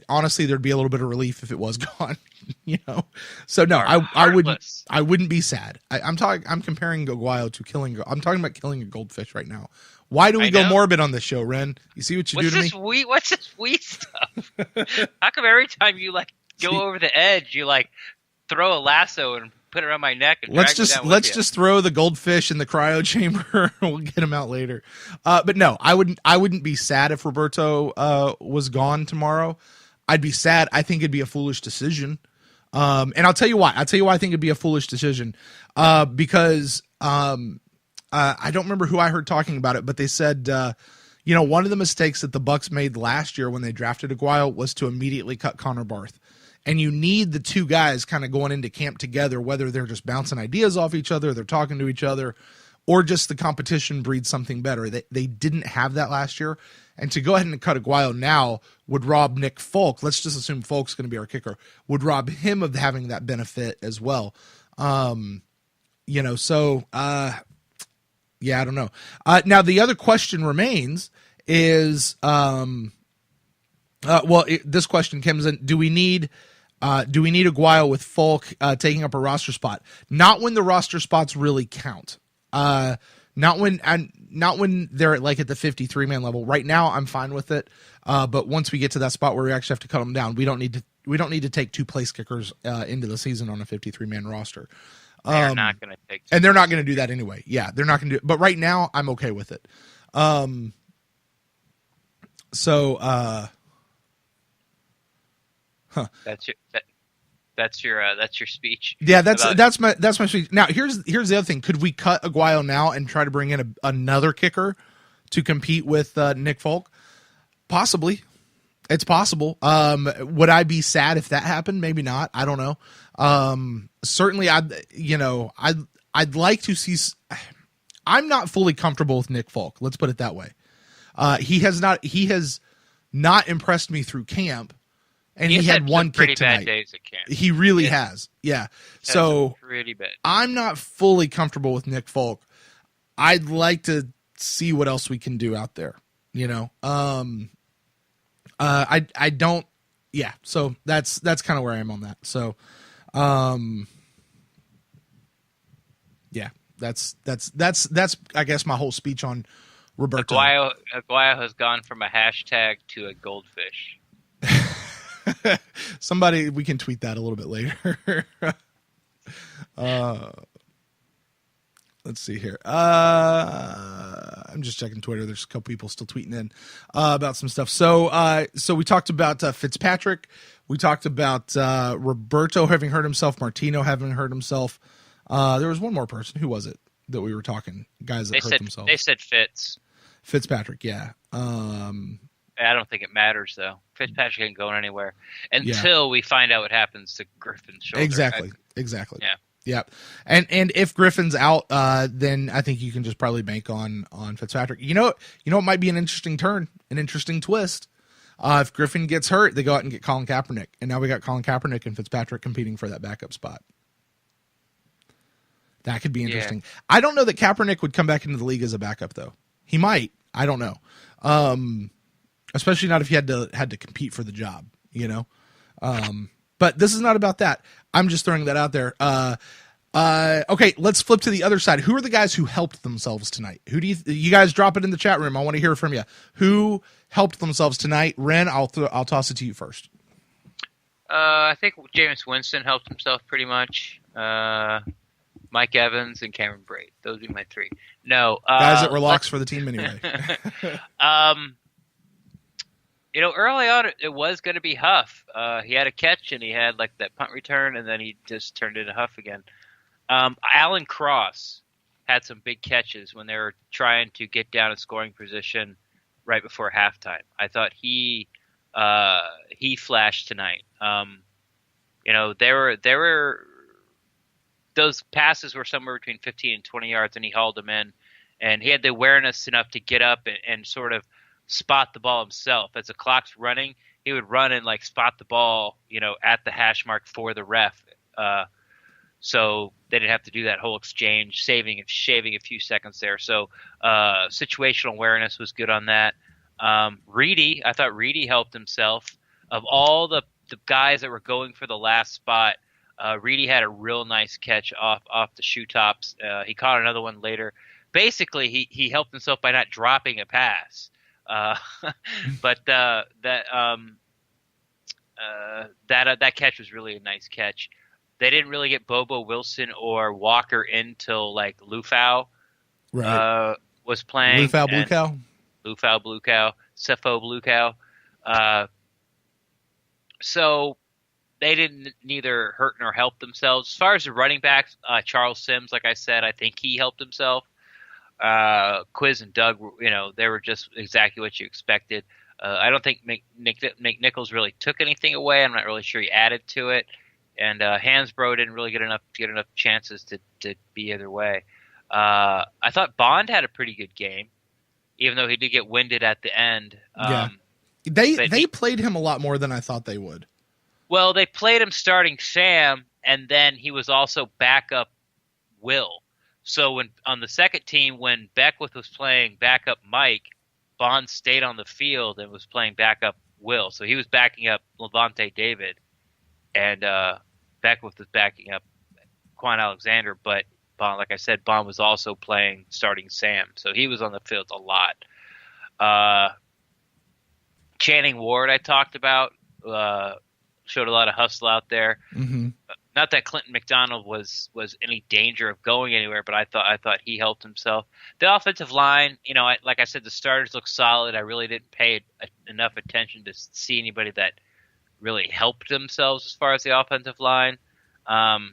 Honestly, there'd be a little bit of relief if it was gone. You know, so no, I wouldn't be sad. I'm comparing Aguayo to killing. I'm talking about killing a goldfish right now. Why do we go morbid on this show, Ren? You see what you do to me? What's this wheat stuff? How come every time you go over the edge, you throw a lasso and put it around my neck and let's just throw the goldfish in the cryo chamber. We'll get him out later. But no, I wouldn't be sad if Roberto was gone tomorrow. I'd be sad. I think it'd be a foolish decision. And I'll tell you why. I think it'd be a foolish decision. Because I don't remember who I heard talking about it, but they said, you know, one of the mistakes that the Bucs made last year when they drafted Aguayo was to immediately cut Connor Barth. And you need the two guys kind of going into camp together, whether they're just bouncing ideas off each other, they're talking to each other, or just the competition breeds something better. They didn't have that last year. And to go ahead and cut Aguayo now would rob Nick Folk. Let's just assume Folk's going to be our kicker. Would rob him of having that benefit as well. You know, so yeah, I don't know. Now the other question remains is, this question comes in: Do we need Aguayo with Folk taking up a roster spot? Not when the roster spots really count. Not when they're at the 53-man level. Right now, I'm fine with it. But once we get to that spot where we actually have to cut them down, we don't need to take 2 place kickers into the season on a 53-man roster. They're not going to take, and they're not going to do that anyway. Yeah, they're not going to do it. But right now, I'm okay with it. That's your speech. Yeah, that's my speech. Now here's the other thing. Could we cut Aguayo now and try to bring in another kicker to compete with Nick Folk? Possibly. It's possible. Would I be sad if that happened? Maybe not. I don't know. Certainly I'd like to see. I'm not fully comfortable with Nick Folk. Let's put it that way. He has not impressed me through camp. And he had one kick tonight. Bad days at camp. He really has. Yeah. So pretty bad. I'm not fully comfortable with Nick Folk. I'd like to see what else we can do out there. You know. I don't. Yeah. So that's kind of where I am on that. So, yeah. That's I guess my whole speech on Roberto. Aguayo has gone from a hashtag to a goldfish. Somebody, we can tweet that a little bit later. Let's see here. I'm just checking Twitter. There's a couple people still tweeting in about some stuff. So we talked about Fitzpatrick. We talked about Roberto having hurt himself, Martino having hurt himself. There was one more person. Who was it that we were talking? Guys that hurt themselves. They said Fitzpatrick, yeah. I don't think it matters, though. Fitzpatrick ain't going anywhere until we find out what happens to Griffin's shoulder. Exactly. Yeah. Yeah. And if Griffin's out, then I think you can just probably bank on Fitzpatrick. You know it might be an interesting turn, an interesting twist. If Griffin gets hurt, they go out and get Colin Kaepernick. And now we got Colin Kaepernick and Fitzpatrick competing for that backup spot. That could be interesting. Yeah. I don't know that Kaepernick would come back into the league as a backup, though. He might. I don't know. Especially not if he had to compete for the job, you know. But this is not about that. I'm just throwing that out there. Okay, let's flip to the other side. Who are the guys who helped themselves tonight? Who do you guys drop it in the chat room? I want to hear from you. Who helped themselves tonight? Ren, I'll toss it to you first. I think Jameis Winston helped himself pretty much. Mike Evans and Cameron Brate. Those would be my three. No, guys that were locks for the team anyway. Early on it was going to be Huff. He had a catch and he had like that punt return, and then he just turned into Huff again. Alan Cross had some big catches when they were trying to get down in scoring position right before halftime. I thought he flashed tonight. There were those passes were somewhere between 15 and 20 yards, and he hauled them in, and he had the awareness enough to get up and sort of spot the ball himself. As the clock's running, he would run and like spot the ball, at the hash mark for the ref. So they didn't have to do that whole exchange, shaving a few seconds there. So situational awareness was good on that. Reedy, I thought Reedy helped himself. Of all the guys that were going for the last spot, Reedy had a real nice catch off the shoe tops. He caught another one later. Basically, he helped himself by not dropping a pass. But that catch was really a nice catch. They didn't really get Bobo Wilson or Walker in till like Lufau was playing. Lufau Blue Cow? Lufau Blue Cow. Cepho Blue Cow. So they didn't neither hurt nor help themselves. As far as the running backs, Charles Sims, like I said, I think he helped himself. Quiz and Doug, they were just exactly what you expected. I don't think McNichols really took anything away. I'm not really sure he added to it. And Hansbrough didn't really get enough chances to be either way. I thought Bond had a pretty good game, even though he did get winded at the end. They played him a lot more than I thought they would. Well, they played him starting Sam, and then he was also backup Will. So when on the second team, when Beckwith was playing backup Mike, Bond stayed on the field and was playing backup Will. So he was backing up Levante David, and Beckwith was backing up Quan Alexander. But Bond, like I said, Bond was also playing starting Sam. So he was on the field a lot. Channing Ward, I talked about, showed a lot of hustle out there. Mm-hmm. Not that Clinton McDonald was any danger of going anywhere, but I thought he helped himself. The offensive line, like I said, the starters look solid. I really didn't pay enough attention to see anybody that really helped themselves as far as the offensive line. Auclair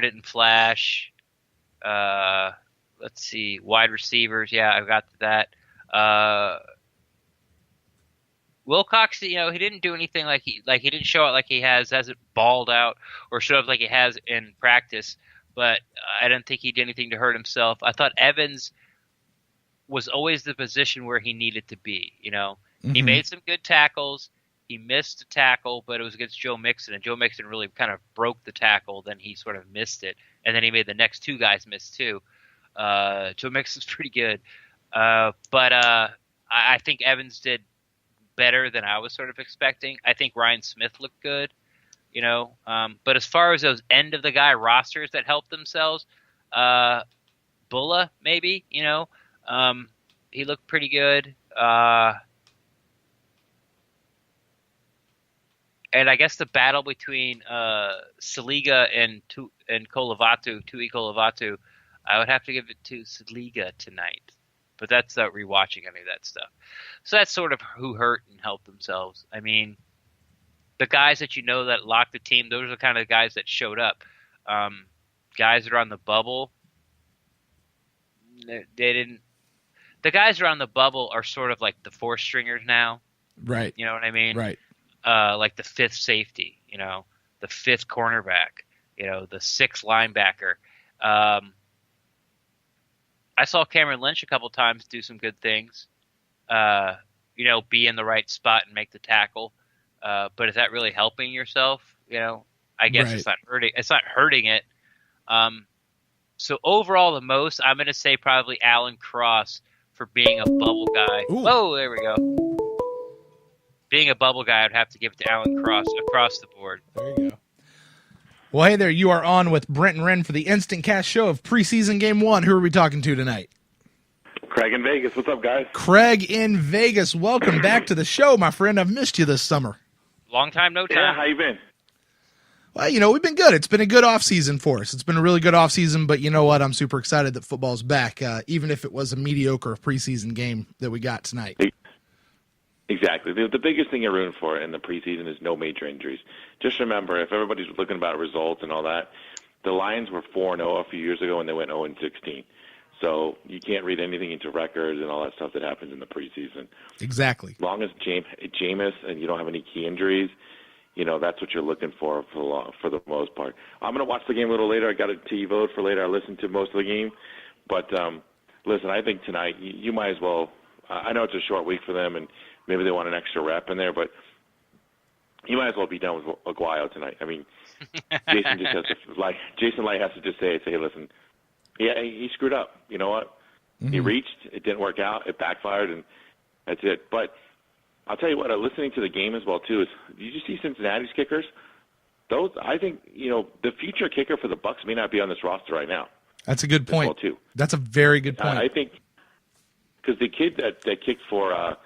didn't flash. Let's see, wide receivers. Yeah, I got to that. Wilcox, he didn't do anything like he didn't show out like he hasn't balled out or showed up like he has in practice. But I didn't think he did anything to hurt himself. I thought Evans was always the position where he needed to be. Mm-hmm. He made some good tackles. He missed a tackle, but it was against Joe Mixon, and Joe Mixon really kind of broke the tackle. Then he sort of missed it, and then he made the next two guys miss too. Joe Mixon's pretty good, but I think Evans did better than I was sort of expecting. I think Ryan Smith looked good, but as far as those end of the guy rosters that helped themselves, Bulla maybe, he looked pretty good. And I guess the battle between Saliga and Tui Kolovatu, I would have to give it to Saliga tonight. But that's not rewatching any of that stuff. So that's sort of who hurt and helped themselves. I mean, the guys that you know that locked the team, those are the kind of guys that showed up. Guys that are on the bubble, they didn't. The guys that are on the bubble are sort of like the fourth stringers now. Right. You know what I mean? Right. Like the fifth safety, the fifth cornerback, the sixth linebacker. I saw Cameron Lynch a couple times do some good things, be in the right spot and make the tackle. But is that really helping yourself? I guess Right. It's not hurting. It's not hurting it. So overall, the most, I'm going to say probably Alan Cross for being a bubble guy. Ooh. Oh, there we go. Being a bubble guy, I'd have to give it to Alan Cross across the board. There you go. Well, hey there, you are on with Brent and Ren for the InstantCast show of preseason game 1. Who are we talking to tonight? Craig in Vegas. What's up, guys? Craig in Vegas. Welcome back to the show, my friend. I've missed you this summer. Long time, no time. Yeah, how you been? Well, we've been good. It's been a good offseason for us. It's been a really good offseason, but you know what? I'm super excited that football's back, even if it was a mediocre preseason game that we got tonight. Exactly. The biggest thing you're rooting for in the preseason is no major injuries. Just remember, if everybody's looking about results and all that, the Lions were 4-0 a few years ago, and they went 0-16. So you can't read anything into records and all that stuff that happens in the preseason. Exactly. As long as Jameis and you don't have any key injuries, that's what you're looking for the most part. I'm going to watch the game a little later. I got a TiVo for later. I listened to most of the game. But, listen, I think tonight you might as well I know it's a short week for them, and maybe they want an extra rep in there, but you might as well be done with Aguayo tonight. I mean, Jason just has to, Jason Light has to just say, hey, listen, yeah, he screwed up. You know what? Mm-hmm. He reached, it didn't work out, it backfired, and that's it. But I'll tell you what, listening to the game as well too is, did you see Cincinnati's kickers? Those, I think, the future kicker for the Bucs may not be on this roster right now. That's a good point. Well, too. That's a very good point. I think because the kid that kicked for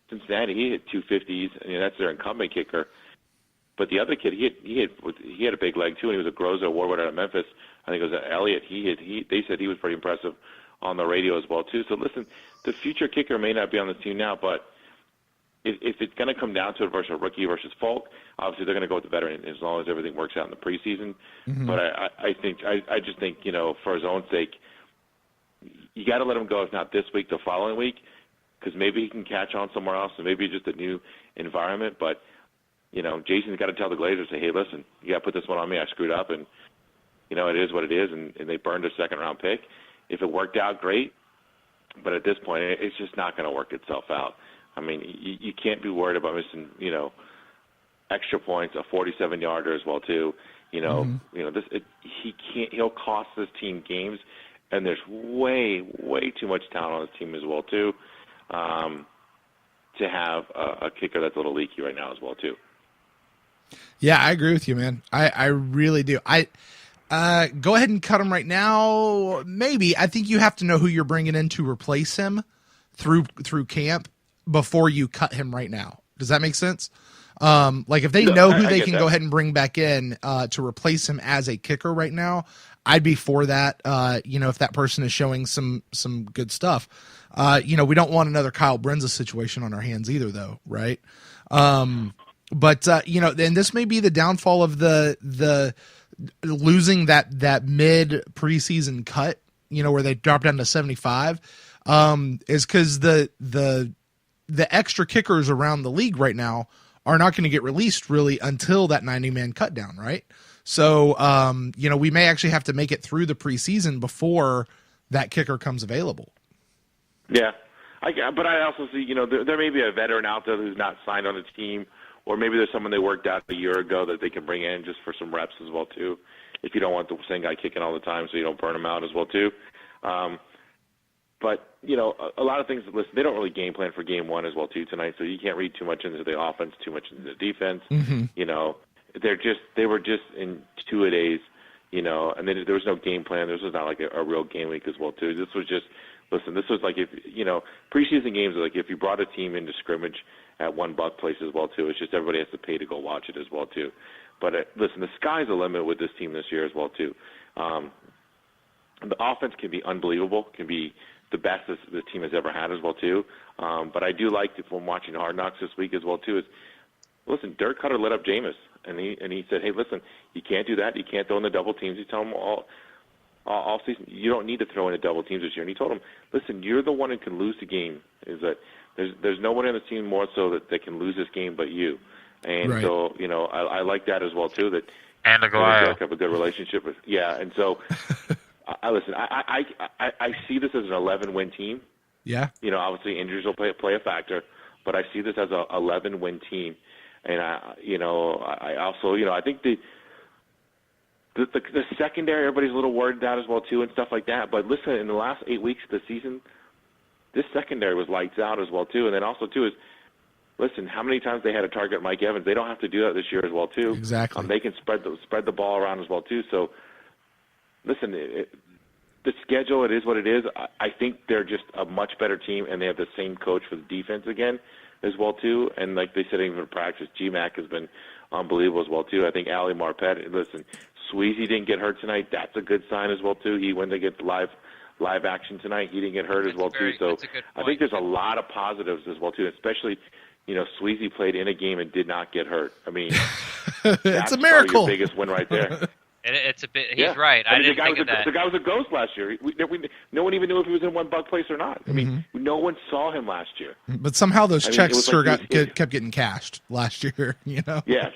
Cincinnati, he hit 250s, and that's their incumbent kicker. But the other kid, he had a big leg too, and he was a Groza Award winner at Memphis. I think it was Elliott. They said he was pretty impressive on the radio as well too. So listen, the future kicker may not be on the team now, but if it's going to come down to it versus a rookie versus Falk, obviously they're going to go with the veteran as long as everything works out in the preseason. Mm-hmm. But I just think for his own sake, you got to let him go. If not this week, the following week, because maybe he can catch on somewhere else, and maybe just a new environment. But Jason's got to tell the Glazers, say, hey, listen, you got to put this one on me. I screwed up, and it is what it is, and they burned a second-round pick. If it worked out, great. But at this point, it's just not going to work itself out. I mean, you can't be worried about missing, extra points, a 47-yarder as well too. He'll cost this team games, and there's way too much talent on this team as well too, to have a kicker that's a little leaky right now as well too. Yeah, I agree with you, man. I really do. Go ahead and cut him right now. Maybe. I think you have to know who you're bringing in to replace him through camp before you cut him right now. Does that make sense? If they know who they can go ahead and bring back in to replace him as a kicker right now, I'd be for that. If that person is showing some good stuff, we don't want another Kyle Brenza situation on our hands either, though, right? And this may be the downfall of the losing that mid preseason cut, where they dropped down to 75, is because the extra kickers around the league right now are not going to get released really until that 90-man cut down, right? So, we may actually have to make it through the preseason before that kicker comes available. Yeah. But I also see, there may be a veteran out there who's not signed on the team, or maybe there's someone they worked out a year ago that they can bring in just for some reps as well, too, if you don't want the same guy kicking all the time so you don't burn him out as well, too. But, a lot of things, listen, they don't really game plan for game one as well, too, tonight, so you can't read too much into the offense, too much into the defense. Mm-hmm. They were just in two-a-days, and there was no game plan. This was not like a real game week as well, too. This was just, listen, this was like if, preseason games are like if you brought a team into scrimmage at one buck place as well, too. It's just everybody has to pay to go watch it as well, too. But, listen, the sky's the limit with this team this year as well, too. the offense can be unbelievable, can be the best the team has ever had as well too. But I do like from watching Hard Knocks this week as well too. Is listen, Dirk Cutter lit up Jameis, and he said, hey, listen, you can't do that. You can't throw in the double teams. He told him all season, you don't need to throw in the double teams this year. And he told him, listen, you're the one who can lose the game. Is that there's no one on the team more so that can lose this game but you. And right. so, I like that as well too. That and Aguayo have a good relationship with. Yeah, and so listen, I see this as an 11-win team. Yeah. Obviously injuries will play a factor, but I see this as a 11-win team. And I also, I think the secondary, everybody's a little worried about as well too, and stuff like that. But listen, in the last 8 weeks of the season, this secondary was lights out as well too. And then also too is, listen, how many times they had to target Mike Evans? They don't have to do that this year as well too. Exactly. They can spread the ball around as well too. So, listen, the schedule, it is what it is. I think they're just a much better team, and they have the same coach for the defense again as well too. And like they said, even in practice, GMAC has been unbelievable as well too. I think Ali Marpet, listen, Sweezy didn't get hurt tonight. That's a good sign as well too. He went to get live action tonight. He didn't get hurt as well too. So I think there's a lot of positives as well too, especially, Sweezy played in a game and did not get hurt. I mean, it's a miracle. Your biggest win right there. It's a bit. He's right. I didn't think of that. The guy was a ghost last year. No one even knew if he was in one bug place or not. I mean, no one saw him last year. But somehow those checks kept getting cashed last year. Yes,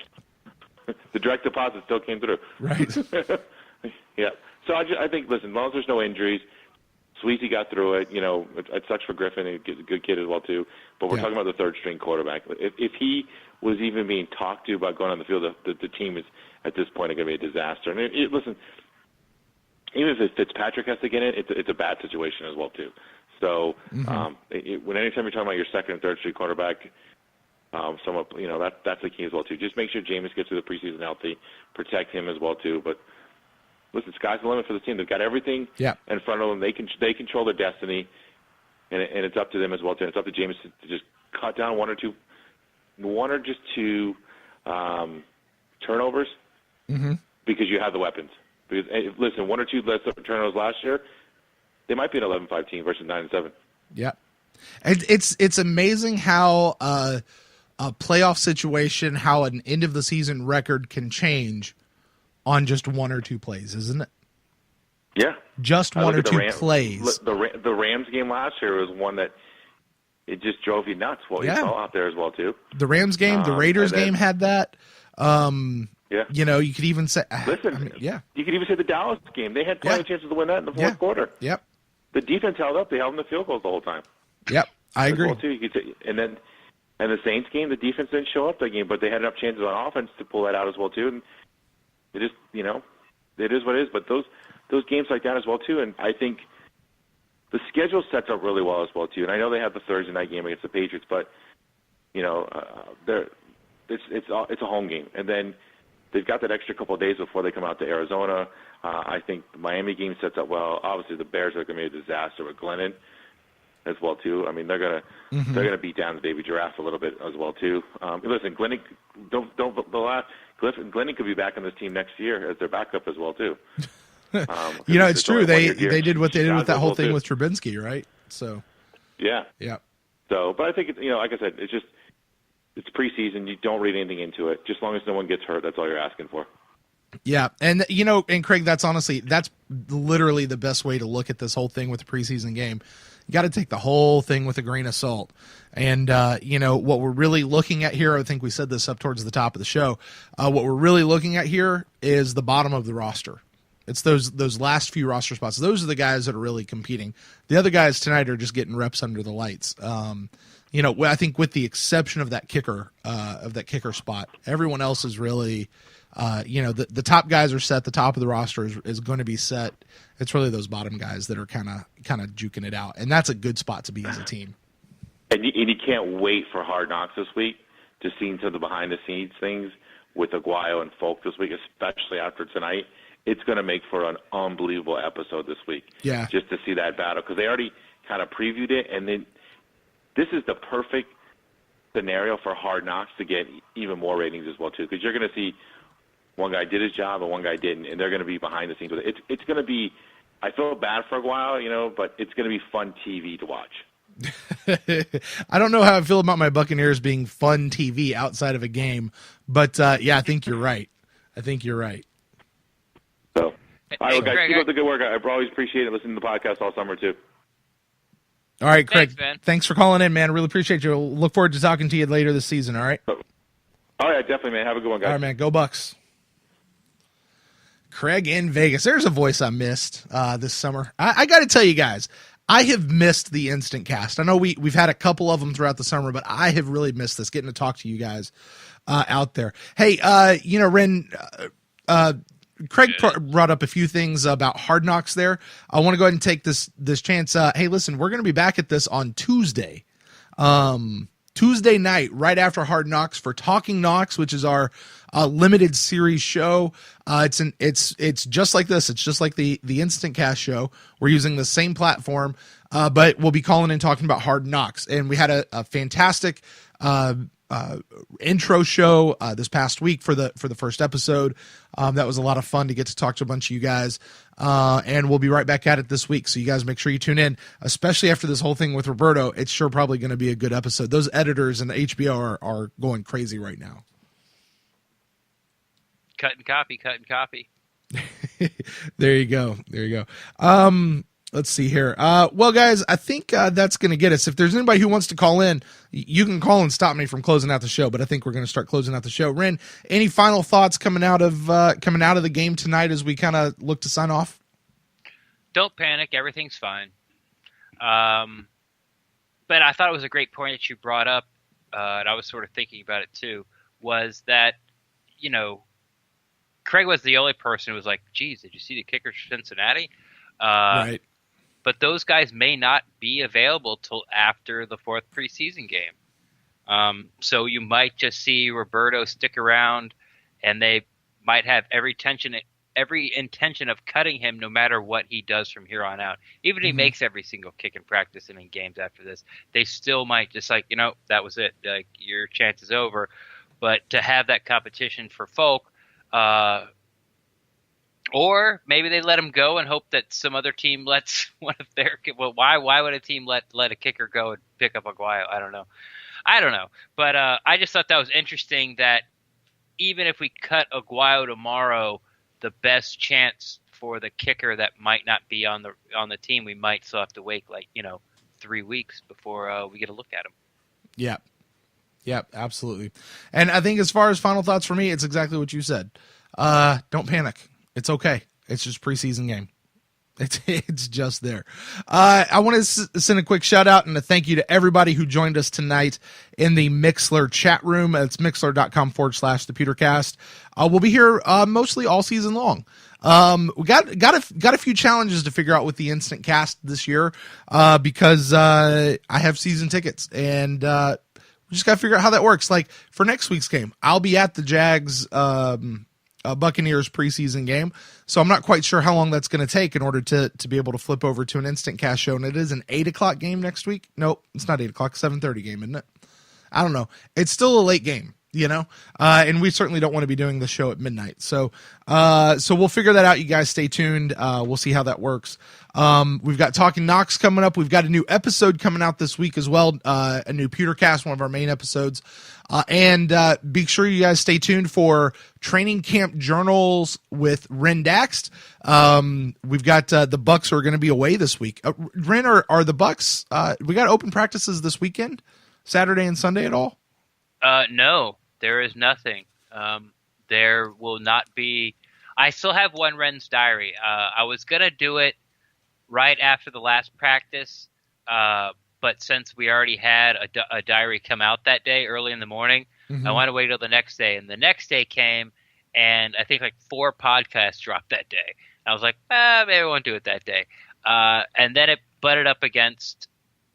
the direct deposit still came through. Right. Yeah. So I think, listen, as long as there's no injuries, Sweezy got through it. It sucks for Griffin. He's a good kid as well too. But we're talking about the third string quarterback. If he was even being talked to about going on the field, the team is at this point going to be a disaster. And listen, even if Fitzpatrick has to get in, it's a bad situation as well too. So when anytime you're talking about your second and third string quarterback, somewhat, that's the key as well too. Just make sure Jameis gets through the preseason healthy, protect him as well too. But listen, sky's the limit for the team. They've got everything in front of them. They control their destiny, and it's up to them as well too. And it's up to Jameis to just cut down one or just two turnovers because you have the weapons. Because listen, one or two less turnovers last year, they might be an 11-5 team versus 9-7. Yeah, it's amazing how a playoff situation, how an end of the season record can change on just one or two plays, isn't it? Yeah, just one or two plays. The Rams game last year was one that it just drove you nuts. What you saw out there as well too. The Rams game, the Raiders game had that. Yeah, you could even say. Listen, you could even say the Dallas game. They had plenty of chances to win that in the fourth quarter. Yep. The defense held up. They held them to field goals the whole time. Yep, I agree. Well too. You could say, and the Saints game, the defense didn't show up that game, but they had enough chances on offense to pull that out as well too. And it just, it is what it is. But those games like that as well too, and I think the schedule sets up really well as well too. And I know they have the Thursday night game against the Patriots, but it's a home game, and then they've got that extra couple of days before they come out to Arizona. I think the Miami game sets up well. Obviously, the Bears are going to be a disaster with Glennon as well too. I mean, they're gonna beat down the baby giraffe a little bit as well too. Listen, Glennon, Glennon could be back on this team next year as their backup as well too. It's true. They did what they did with that whole thing with Trubinsky, right? So yeah. So, but I think like I said, it's preseason. You don't read anything into it. Just as long as no one gets hurt, that's all you're asking for. Yeah, and and Craig, that's literally the best way to look at this whole thing with the preseason game. You got to take the whole thing with a grain of salt. And, what we're really looking at here, I think we said this up towards the top of the show, what we're really looking at here is the bottom of the roster. It's those last few roster spots. Those are the guys that are really competing. The other guys tonight are just getting reps under the lights. I think with the exception of that kicker spot, everyone else is really, the top guys are set. The top of the roster is going to be set. It's really those bottom guys that are kind of juking it out, and that's a good spot to be as a team. And you can't wait for Hard Knocks this week to see some of the behind the scenes things with Aguayo and Folk this week, especially after tonight. It's going to make for an unbelievable episode this week. Yeah, just to see that battle, because they already kind of previewed it, and then this is the perfect scenario for Hard Knocks to get even more ratings as well too, because you're going to see one guy did his job and one guy didn't, and they're going to be behind the scenes with it. It's going to be I feel bad for Aguayo, but it's going to be fun TV to watch. I don't know how I feel about my Buccaneers being fun TV outside of a game, but yeah, I think you're right. So, all right, well, guys, Craig, keep up the good work. I always appreciate it listening to the podcast all summer, too. All right, Craig, man. Thanks for calling in, man. Really appreciate you. We'll look forward to talking to you later this season, all right? All right, definitely, man. Have a good one, guys. All right, man. Go Bucks. Craig in Vegas. There's a voice I missed this summer. I got to tell you guys, I have missed the Instant Cast. I know we've had a couple of them throughout the summer, but I have really missed this, getting to talk to you guys out there. Hey, Ren, Craig brought up a few things about Hard Knocks there. I want to go ahead and take this chance. Hey, listen, we're going to be back at this on Tuesday. Tuesday night, right after Hard Knocks, for Talking Knocks, which is our limited series show. It's just like this. It's just like the Instant Cast show. We're using the same platform, but we'll be calling and talking about Hard Knocks. And we had a fantastic intro show this past week for the first episode. That was a lot of fun to get to talk to a bunch of you guys. And we'll be right back at it this week. So you guys make sure you tune in, especially after this whole thing with Roberto. It's sure probably going to be a good episode. Those editors and the HBO are going crazy right now. Cut and copy. There you go. Let's see here. Well, guys, I think that's going to get us. If there's anybody who wants to call in, you can call and stop me from closing out the show. But I think we're going to start closing out the show. Ren, any final thoughts coming out of the game tonight as we kind of look to sign off? Don't panic. Everything's fine. But I thought it was a great point that you brought up, and I was sort of thinking about it too, was that, Craig was the only person who was like, geez, did you see the kickers for Cincinnati? Right. But those guys may not be available till after the fourth preseason game. So you might just see Roberto stick around, and they might have every intention of cutting him no matter what he does from here on out. Even if he makes every single kick in practice and in games after this, they still might just that was it. Like, your chance is over. But to have that competition for Folk, or maybe they let him go and hope that some other team lets one of their. Well, why would a team let a kicker go and pick up Aguayo? I don't know. But I just thought that was interesting that even if we cut Aguayo tomorrow, the best chance for the kicker that might not be on the team, we might still have to wait 3 weeks before we get a look at him. Yeah. Yep, absolutely. And I think as far as final thoughts for me, it's exactly what you said. Don't panic. It's okay. It's just preseason game. It's just there. I want to send a quick shout out and a thank you to everybody who joined us tonight in the Mixlr chat room. It's mixlr.com/thepewtercast. We'll be here mostly all season long. We got a few challenges to figure out with the Instant Cast this year because I have season tickets, and we just got to figure out how that works. Like for next week's game, I'll be at the Jags Buccaneers preseason game, so I'm not quite sure how long that's going to take in order to be able to flip over to an Instant Cast show. And it is an 8:00 game next week. Nope, it's not 8:00. 7:30 game, isn't it? I don't know. It's still a late game, and we certainly don't want to be doing the show at midnight. So we'll figure that out. You guys stay tuned. We'll see how that works. We've got Talking Knocks coming up. We've got a new episode coming out this week as well. A new Pewtercast, one of our main episodes. And be sure you guys stay tuned for training camp journals with Ren Daxt. We've got the Bucks are going to be away this week. Ren, are the Bucks? We got open practices this weekend, Saturday and Sunday at all? No, there is nothing. There will not be. I still have one Ren's diary. I was going to do it right after the last practice, but since we already had a diary come out that day early in the morning, I want to wait till the next day. And the next day came, and I think 4 podcasts dropped that day. And I was like, maybe I won't do it that day. And then it butted up against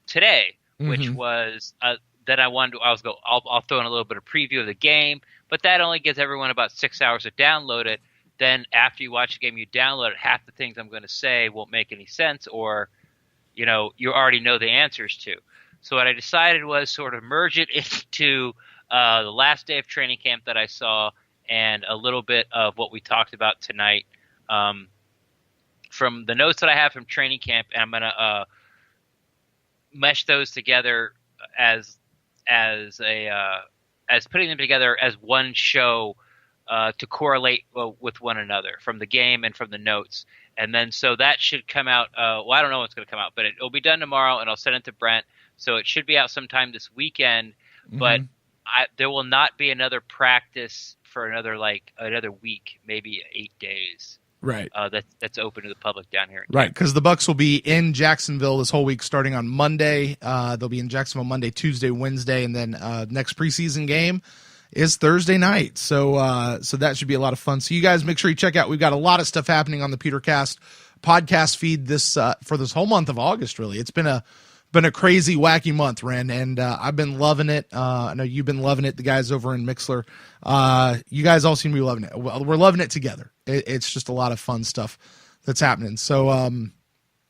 today, which was then I wanted to. I'll throw in a little bit of preview of the game, but that only gives everyone about 6 hours to download it. Then after you watch the game, you download it. Half the things I'm going to say won't make any sense, or you already know the answers to. So what I decided was sort of merge it into the last day of training camp that I saw and a little bit of what we talked about tonight. from the notes that I have from training camp, and I'm gonna mesh those together as putting them together as one show to correlate with one another from the game and from the notes. And then so that should come out. Well, I don't know when it's going to come out, but it'll be done tomorrow, and I'll send it to Brent. So it should be out sometime this weekend. But there will not be another practice for another week, maybe 8 days. Right. That's open to the public down here. Right, because the Bucs will be in Jacksonville this whole week, starting on Monday. They'll be in Jacksonville Monday, Tuesday, Wednesday, and then next preseason game is Thursday night. So that should be a lot of fun. So you guys make sure you check out. We've got a lot of stuff happening on the PeterCast podcast feed for this whole month of August. Really, it's been a crazy, wacky month, Ren, and I've been loving it. I know you've been loving it. The guys over in Mixler, you guys all seem to be loving it. Well, we're loving it together. It's just a lot of fun stuff that's happening. So,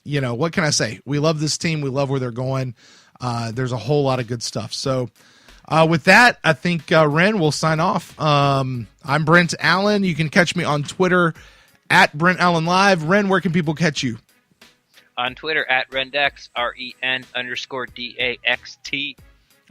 what can I say? We love this team. We love where they're going. There's a whole lot of good stuff. So, with that, I think Ren will sign off. I'm Brent Allen. You can catch me on Twitter at Brent Allen Live. Ren, where can people catch you? On Twitter at Rendex, REN_DAXT.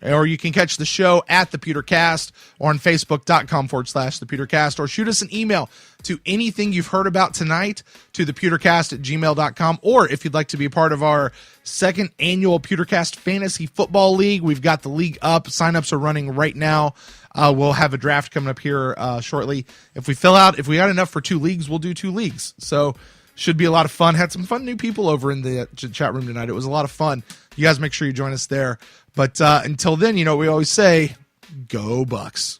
Or you can catch the show at the PeterCast or on Facebook.com/the PeterCast, or shoot us an email to anything you've heard about tonight to thepewtercast@gmail.com. Or if you'd like to be a part of our second annual PeterCast Fantasy Football League, we've got the league up. Signups are running right now. We'll have a draft coming up here shortly. If we got enough for 2 leagues, we'll do 2 leagues. So should be a lot of fun. Had some fun new people over in the chat room tonight. It was a lot of fun. You guys make sure you join us there. But until then, we always say, go Bucks.